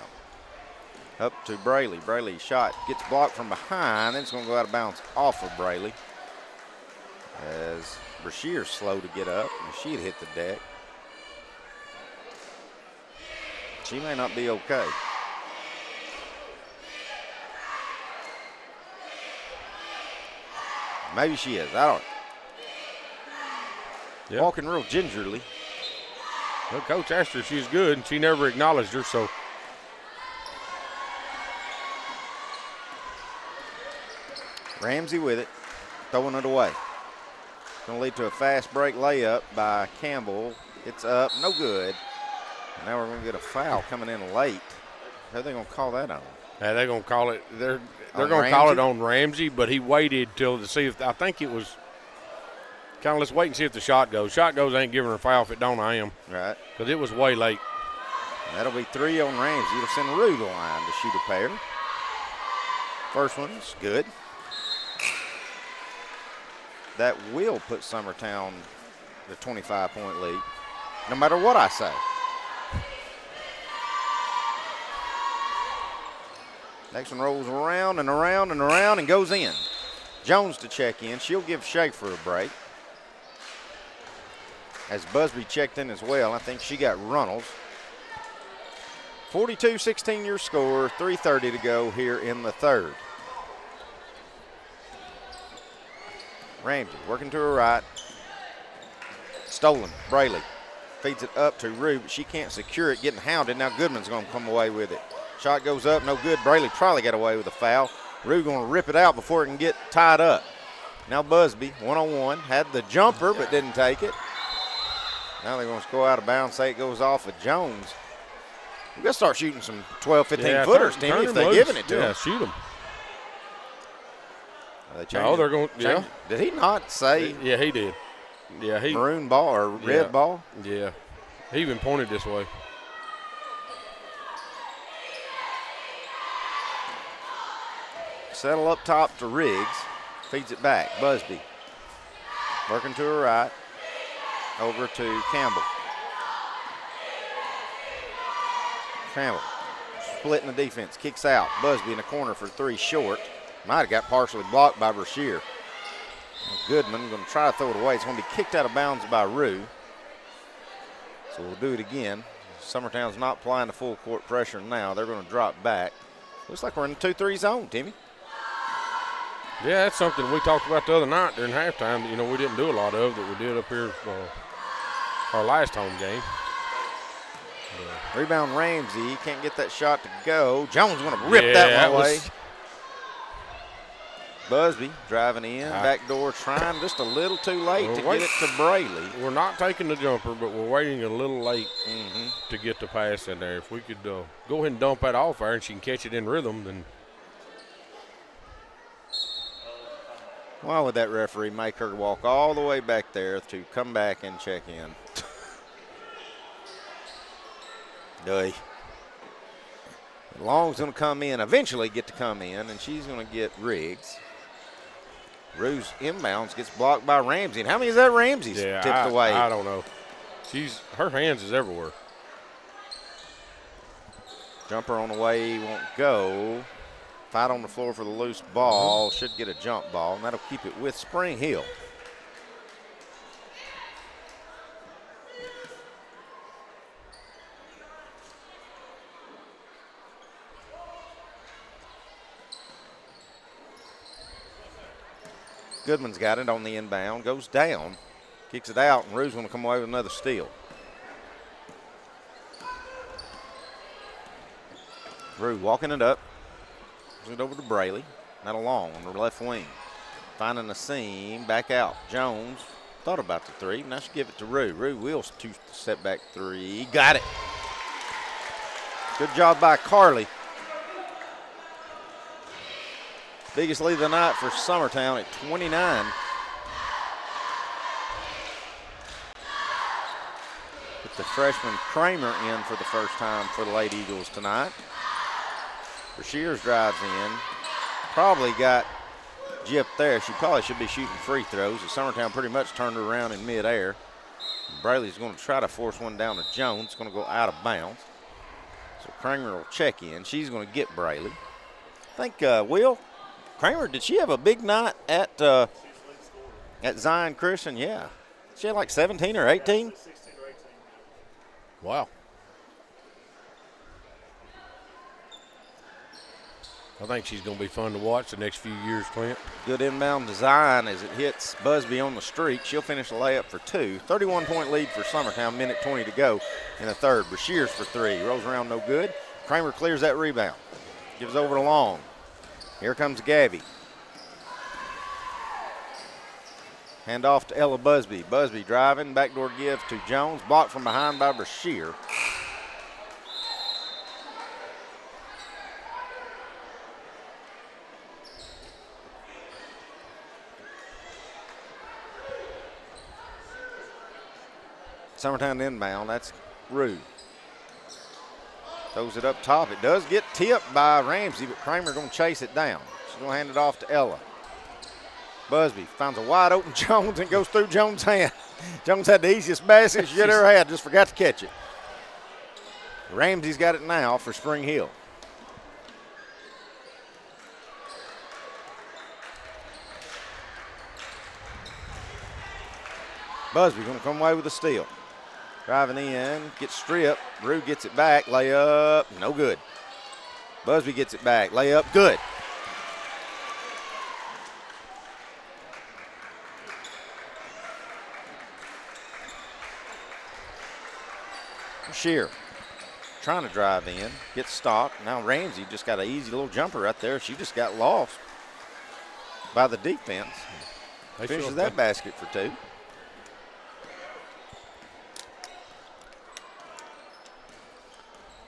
Up to Braley. Braley's shot gets blocked from behind. Then it's going to go out of bounds off of Braley. As Brashear's slow to get up, and she had hit the deck. She may not be okay. Maybe she is. I don't. Yep. Walking real gingerly. Well, Coach asked her if she's good, and she never acknowledged her, so. Ramsey with it, throwing it away. Going to lead to a fast break layup by Campbell. It's up, no good. And now we're going to get a foul coming in late. How are they going to call that on? Yeah, they're going to call it. They're going to call it on Ramsey, but he waited till to see if I think it was kind of let's wait and see if the shot goes. Shot goes, ain't giving her a foul. If it don't, I am. Right. Because it was way late. That'll be 3 on Ramsey. It'll send Rue to the line to shoot a pair. First one's good. That will put Summertown the 25-point lead, no matter what I say. Next one rolls around and around and around and goes in. Jones to check in. She'll give Schaefer a break. As Busby checked in as well, I think she got Runnels. 42-16 your score, 3:30 to go here in the third. Ramsey working to her right. Stolen. Braley feeds it up to Rue, but she can't secure it, getting hounded. Now Goodman's going to come away with it. Shot goes up, no good. Braley probably got away with a foul. Rue going to rip it out before it can get tied up. Now Busby, one-on-one, had the jumper but didn't take it. Now they're going to go out of bounds, say it goes off of Jones. We've got to start shooting some 12, 15-footers, Timmy, if they're giving it to them. Yeah, shoot them. They're going. Yeah. Did he not say? Yeah, he did. Yeah, he maroon ball or red ball. Yeah, he even pointed this way. Settle up top to Riggs, feeds it back. Busby working to her right, over to Campbell. Campbell splitting the defense, kicks out. Busby in the corner for three short. Might have got partially blocked by Brashear. Goodman going to try to throw it away. It's going to be kicked out of bounds by Rue. So we'll do it again. Summertown's not applying the full court pressure now. They're going to drop back. Looks like we're in the 2-3 zone, Timmy. Yeah, that's something we talked about the other night during halftime that, we didn't do a lot of that we did up here our last home game. Rebound Ramsey. He can't get that shot to go. Jones going to rip that one away. Busby driving in, backdoor, trying just a little too late to get it to Braley. We're not taking the jumper, but we're waiting a little late to get the pass in there. If we could go ahead and dump that off there and she can catch it in rhythm, then. Why would that referee make her walk all the way back there to come back and check in? Long's going to come in, eventually get to come in, and she's going to get Riggs. Rue's inbounds, gets blocked by Ramsey. And how many is that Ramsey's tipped away? I don't know. Her hands is everywhere. Jumper on the way, won't go. Fight on the floor for the loose ball. Should get a jump ball, and that'll keep it with Spring Hill. Goodman's got it on the inbound, goes down, kicks it out, and Rue's going to come away with another steal. Rue walking it up, gives it over to Braley, not long on the left wing. Finding a seam, back out. Jones thought about the three, now she'll give it to Rue. Rue wheels two-step back three, got it. Good job by Carly. Biggest lead of the night for Summertown at 29. Put the freshman Kramer in for the first time for the Lady Eagles tonight. Shears drives in. Probably got gypped there. She probably should be shooting free throws. The Summertown pretty much turned her around in midair. Braley's going to try to force one down to Jones. It's going to go out of bounds. So Kramer will check in. She's going to get Braley. I think, Will, Kramer, did she have a big night at Zion Christian? Yeah. She had like 17 or 18? 16 or 18. Wow. I think she's going to be fun to watch the next few years, Clint. Good inbound design as it hits Busby on the streak. She'll finish the layup for two. 31-point lead for Summertown, minute 20 to go in the third. Brashears for three. Rolls around no good. Kramer clears that rebound. Gives over to Long. Here comes Gabby. Hand off to Ella Busby. Busby driving, backdoor give to Jones. Blocked from behind by Brashear. Summertown inbound, that's Rue. Throws it up top. It does get tipped by Ramsey, but Kramer going to chase it down. She's going to hand it off to Ella. Busby finds a wide open Jones and goes through Jones' hand. Jones had the easiest basket she ever had, just forgot to catch it. Ramsey's got it now for Spring Hill. Busby going to come away with a steal. Driving in, gets stripped. Rue gets it back, layup, no good. Busby gets it back, layup, good. Shear trying to drive in, gets stopped. Now Ramsey just got an easy little jumper right there. She just got lost by the defense. Finishes that basket for two.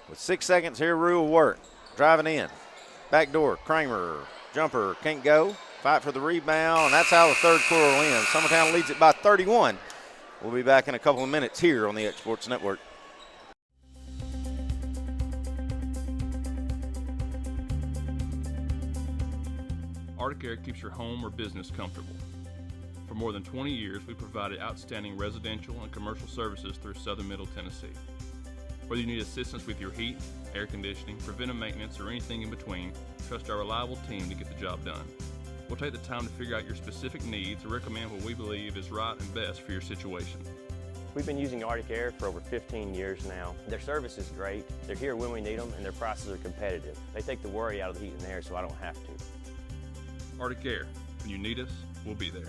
With 6 seconds here, Rue will work. Driving in. Backdoor, Kramer, jumper, can't go. Fight for the rebound, and that's how the third quarter will end. Summertown leads it by 31. We'll be back in a couple of minutes here on the X Sports Network. Arctic Air keeps your home or business comfortable. For more than 20 years, we provided outstanding residential and commercial services through Southern Middle Tennessee. Whether you need assistance with your heat, air conditioning, preventive maintenance, or anything in between, trust our reliable team to get the job done. We'll take the time to figure out your specific needs and recommend what we believe is right and best for your situation. We've been using Arctic Air for over 15 years now. Their service is great, they're here when we need them, and their prices are competitive. They take the worry out of the heat and air so I don't have to. Arctic Air, when you need us, we'll be there.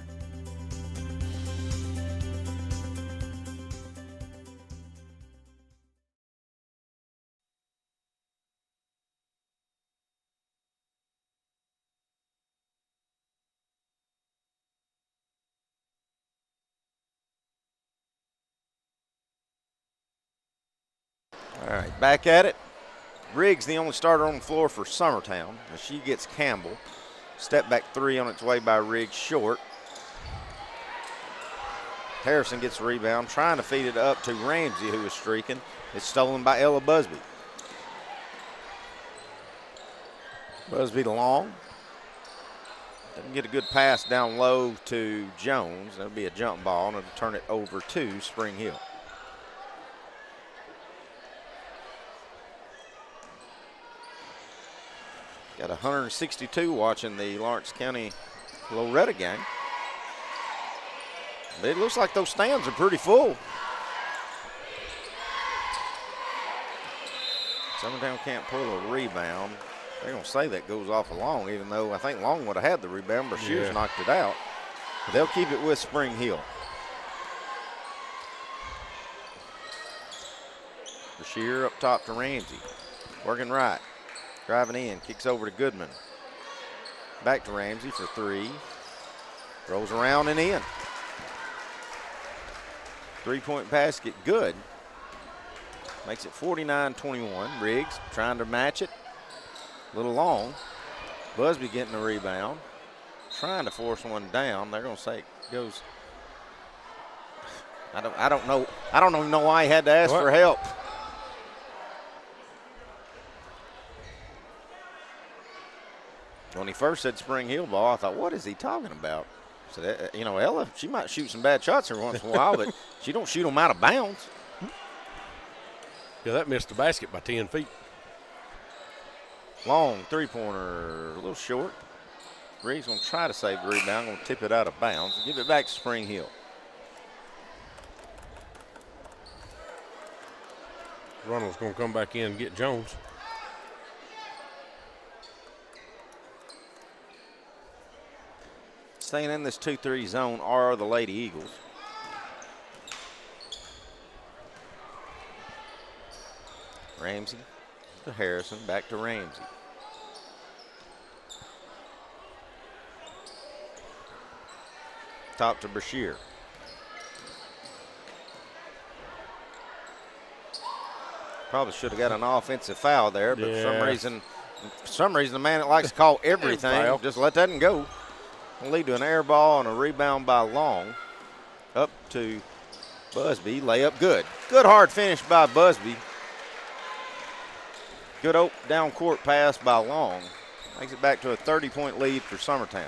All right, back at it. Riggs, the only starter on the floor for Summertown, as she gets Campbell. Step back three on its way by Riggs, short. Harrison gets the rebound, trying to feed it up to Ramsey, who is streaking. It's stolen by Ella Busby. Busby to long. Doesn't get a good pass down low to Jones. That'll be a jump ball, and it'll turn it over to Spring Hill. Got 162 watching the Lawrence County Loretta game. It looks like those stands are pretty full. Summertown can't pull a rebound. They're going to say that goes off of Long, even though I think Long would have had the rebound, but Shears knocked it out. But they'll keep it with Spring Hill. Bashir up top to Ramsey. Working right. Driving in, kicks over to Goodman. Back to Ramsey for three. Rolls around and in. Three-point basket, good. Makes it 49-21. Riggs trying to match it. A little long. Busby getting the rebound. Trying to force one down. They're going to say it goes. I don't know. I don't even know why he had to ask for help. When he first said Spring Hill ball, I thought, what is he talking about? So that, you know, Ella, she might shoot some bad shots every once in a while, but she don't shoot them out of bounds. Yeah, that missed the basket by 10 feet. Long three-pointer, a little short. Riggs going to try to save the rebound, going to tip it out of bounds and give it back to Spring Hill. Ronald's going to come back in and get Jones. Staying in this 2-3 zone are the Lady Eagles. Ramsey to Harrison, back to Ramsey. Top to Bashir. Probably should have got an offensive foul there, but for some reason the man that likes to call everything, just let that one go. Will lead to an air ball and a rebound by Long. Up to Busby, layup good. Good hard finish by Busby. Good down court pass by Long. Makes it back to a 30-point lead for Summertown.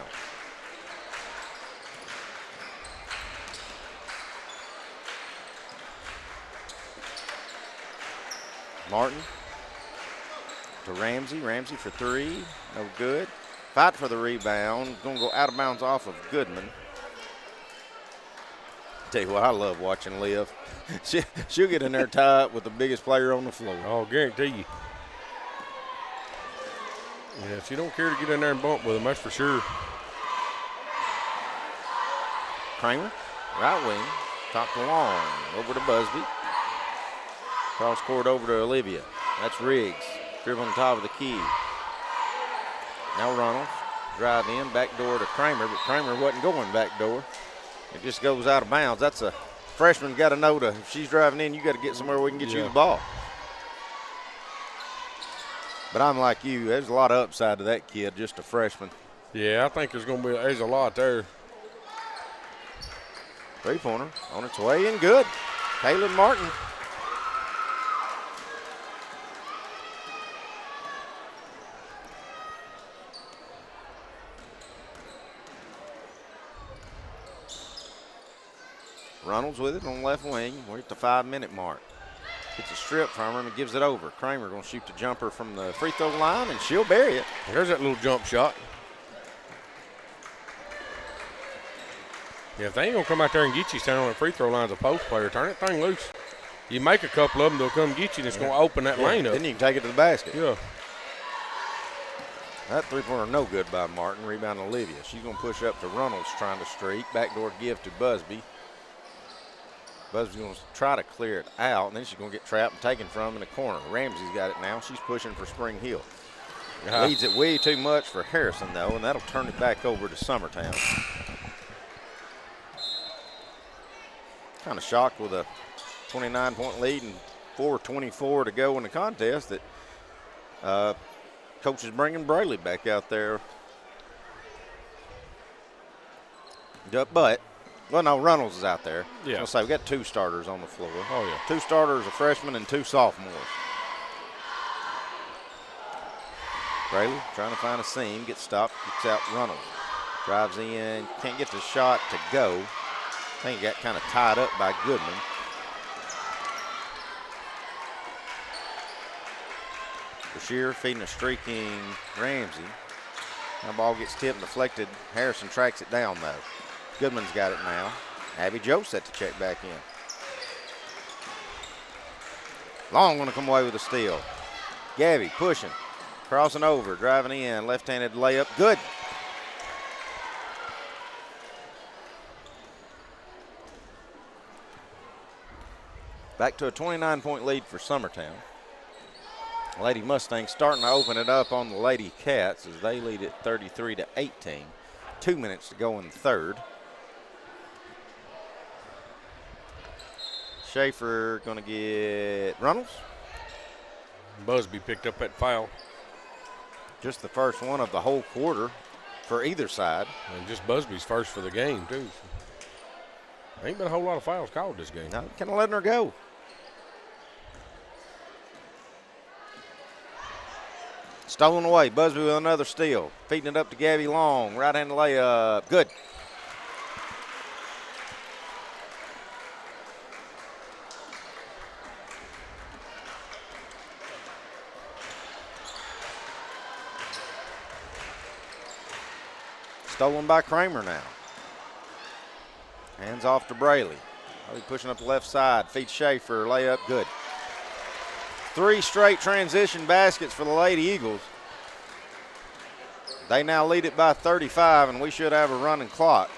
Martin to Ramsey. Ramsey for three, no good. Fight for the rebound. Going to go out of bounds off of Goodman. Tell you what, I love watching Liv. She'll get in there tied up with the biggest player on the floor. I'll guarantee you. Yeah, she don't care to get in there and bump with him, that's for sure. Kramer, right wing, top to Long, over to Busby. Cross court over to Olivia. That's Riggs, dribbling on top of the key. Now Reynolds, drive in, back door to Kramer, but Kramer wasn't going back door. It just goes out of bounds. That's a freshman got to know to, if she's driving in, you got to get somewhere where we can get you the ball. But I'm like you, there's a lot of upside to that kid, just a freshman. Yeah, I think there's a lot there. Three-pointer on its way and good. Kaylin Martin. Runnels with it on left wing. We're at the 5-minute mark. Gets a strip from him and gives it over. Kramer going to shoot the jumper from the free throw line, and she'll bury it. There's that little jump shot. Yeah, if they ain't going to come out there and get you standing on the free throw line as a post player, turn that thing loose. You make a couple of them, they'll come get you, and it's going to open that lane up. Then you can take it to the basket. Yeah. That three-pointer no good by Martin. Rebound Olivia. She's going to push up to Runnels trying to streak. Backdoor give to Busby. Busby's going to try to clear it out, and then she's going to get trapped and taken from in the corner. Ramsey's got it now. She's pushing for Spring Hill. Leads it way too much for Harrison, though, and that'll turn it back over to Summertown. Kind of shocked with a 29-point lead and 4:24 to go in the contest that coach is bringing Brayley back out there. But, well, no, Runnels is out there. Yeah. I'll say we got 2 starters on the floor. Oh, yeah. 2 starters, a freshman, and 2 sophomores. Brayley trying to find a seam, gets stopped, gets out Runnels. Drives in, can't get the shot to go. I think it got kind of tied up by Goodman. Bashir feeding a streaking Ramsey. That ball gets tipped and deflected. Harrison tracks it down, though. Goodman's got it now. Abby Joe set to check back in. Long going to come away with a steal. Gabby pushing, crossing over, driving in, left-handed layup, good. Back to a 29-point lead for Summertown. Lady Mustangs starting to open it up on the Lady Cats as they lead it 33-18. 2 minutes to go in the third. Schaefer going to get Runnels. Busby picked up that foul. Just the first one of the whole quarter for either side. And just Busby's first for the game, too. Ain't been a whole lot of fouls called this game. No, kind of letting her go. Stolen away. Busby with another steal. Feeding it up to Gabby Long. Right-handed layup. Good. Stolen by Kramer now. Hands off to Brayley. Pushing up the left side. Feeds Schaefer. Layup. Good. 3 straight transition baskets for the Lady Eagles. They now lead it by 35, and we should have a running clock.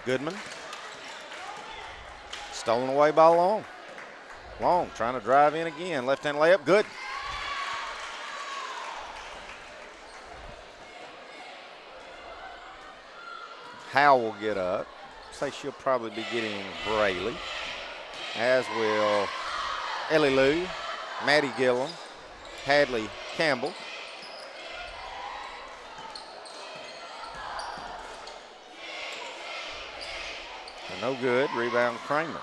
Goodman. Stolen away by Long. Long trying to drive in again. Left-hand layup. Good. Howell will get up. Say she'll probably be getting Brayley, as will Ellie Lou, Maddie Gillum, Hadley Campbell. No good. Rebound Kramer.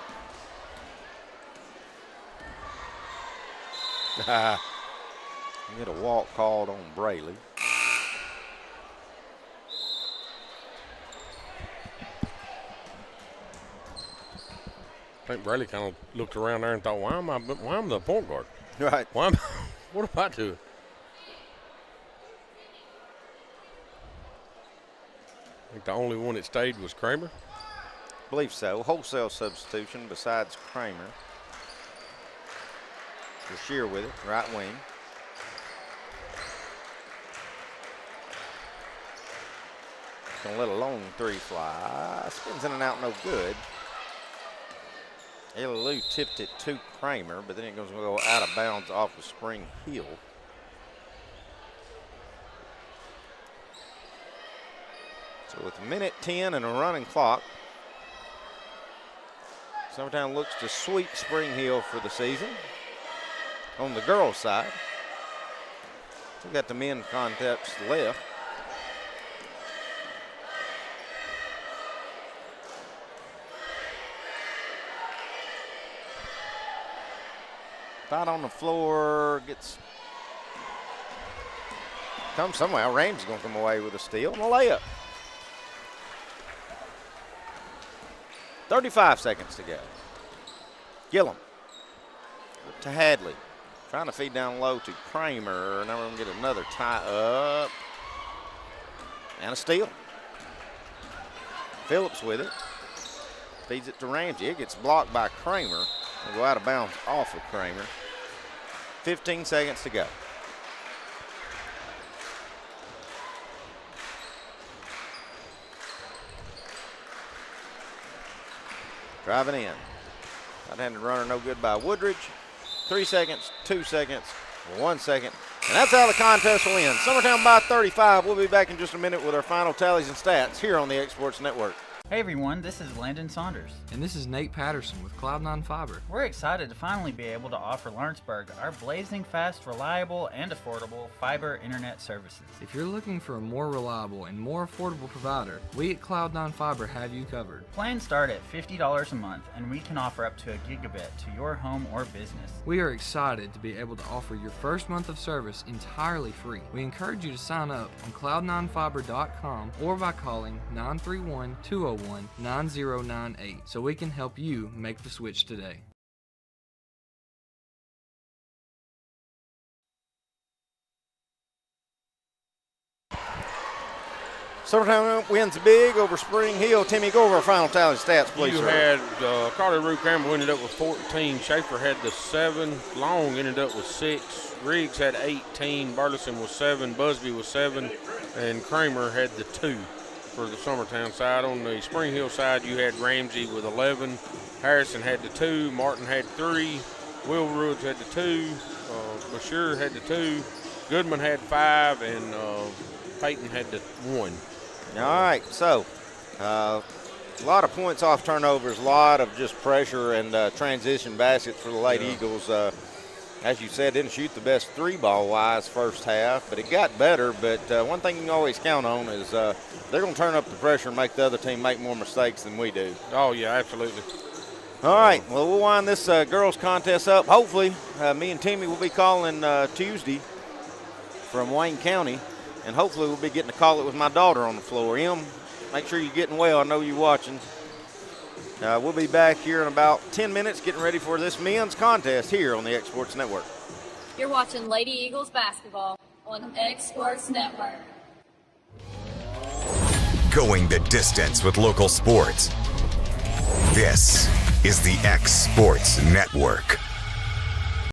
Get a walk called on Brayley. I think Brayley kind of looked around there and thought, why am I the point guard? Right. What am I doing? I think the only one that stayed was Kramer. I believe so. Wholesale substitution besides Kramer. Shear with it, right wing. Gonna let a long 3 fly. Spins in and out, no good. Ellie Lou tipped it to Kramer, but then it goes to go out of bounds off of Spring Hill. So with 1:10 and a running clock, Summertown looks to sweep Spring Hill for the season. On the girls' side, we got the men contest left. Fight on the floor, gets come somehow. Ramsey's going to come away with a steal and a layup. 35 seconds to go. Gillum to Hadley. Trying to feed down low to Kramer. Now we're going to get another tie up. And a steal. Phillips with it. Feeds it to Ramsey. It gets blocked by Kramer. It'll go out of bounds off of Kramer. 15 seconds to go. Driving in. Right-handed runner no good by Woodridge. 3 seconds, 2 seconds, 1 second. And that's how the contest will end. Summertown by 35. We'll be back in just a minute with our final tallies and stats here on the Exports Network. Hey everyone, this is Landon Saunders. And this is Nate Patterson with Cloud9 Fiber. We're excited to finally be able to offer Lawrenceburg our blazing fast, reliable, and affordable fiber internet services. If you're looking for a more reliable and more affordable provider, we at Cloud9 Fiber have you covered. Plans start at $50 a month, and we can offer up to a gigabit to your home or business. We are excited to be able to offer your first month of service entirely free. We encourage you to sign up on cloud9fiber.com or by calling 931-201-9098 so we can help you make the switch today. Summertown wins big over Spring Hill. Timmy, go over our final tally stats, please. You had Carter Rue Campbell ended up with 14. Schaefer had the 7. Long ended up with 6. Riggs had 18. Burleson was 7. Busby was 7. And Kramer had the 2 for the Summertown side. On the Spring Hill side, you had Ramsey with 11. Harrison had the 2. Martin had 3. Will Woods had the 2. Bashir had the 2. Goodman had 5. And Peyton had the 1. All right, so a lot of points off turnovers, a lot of just pressure and transition baskets for the Lady Eagles. As you said, didn't shoot the best 3-ball-wise first half, but it got better. But one thing you can always count on is they're going to turn up the pressure and make the other team make more mistakes than we do. Oh, yeah, absolutely. All right, well, we'll wind this girls contest up. Hopefully, me and Timmy will be calling Tuesday from Wayne County. And hopefully we'll be getting to call it with my daughter on the floor. Em, make sure you're getting well. I know you're watching. We'll be back here in about 10 minutes getting ready for this men's contest here on the Exports Network. You're watching Lady Eagles basketball on Exports Network. Going the distance with local sports. This is the Exports Network.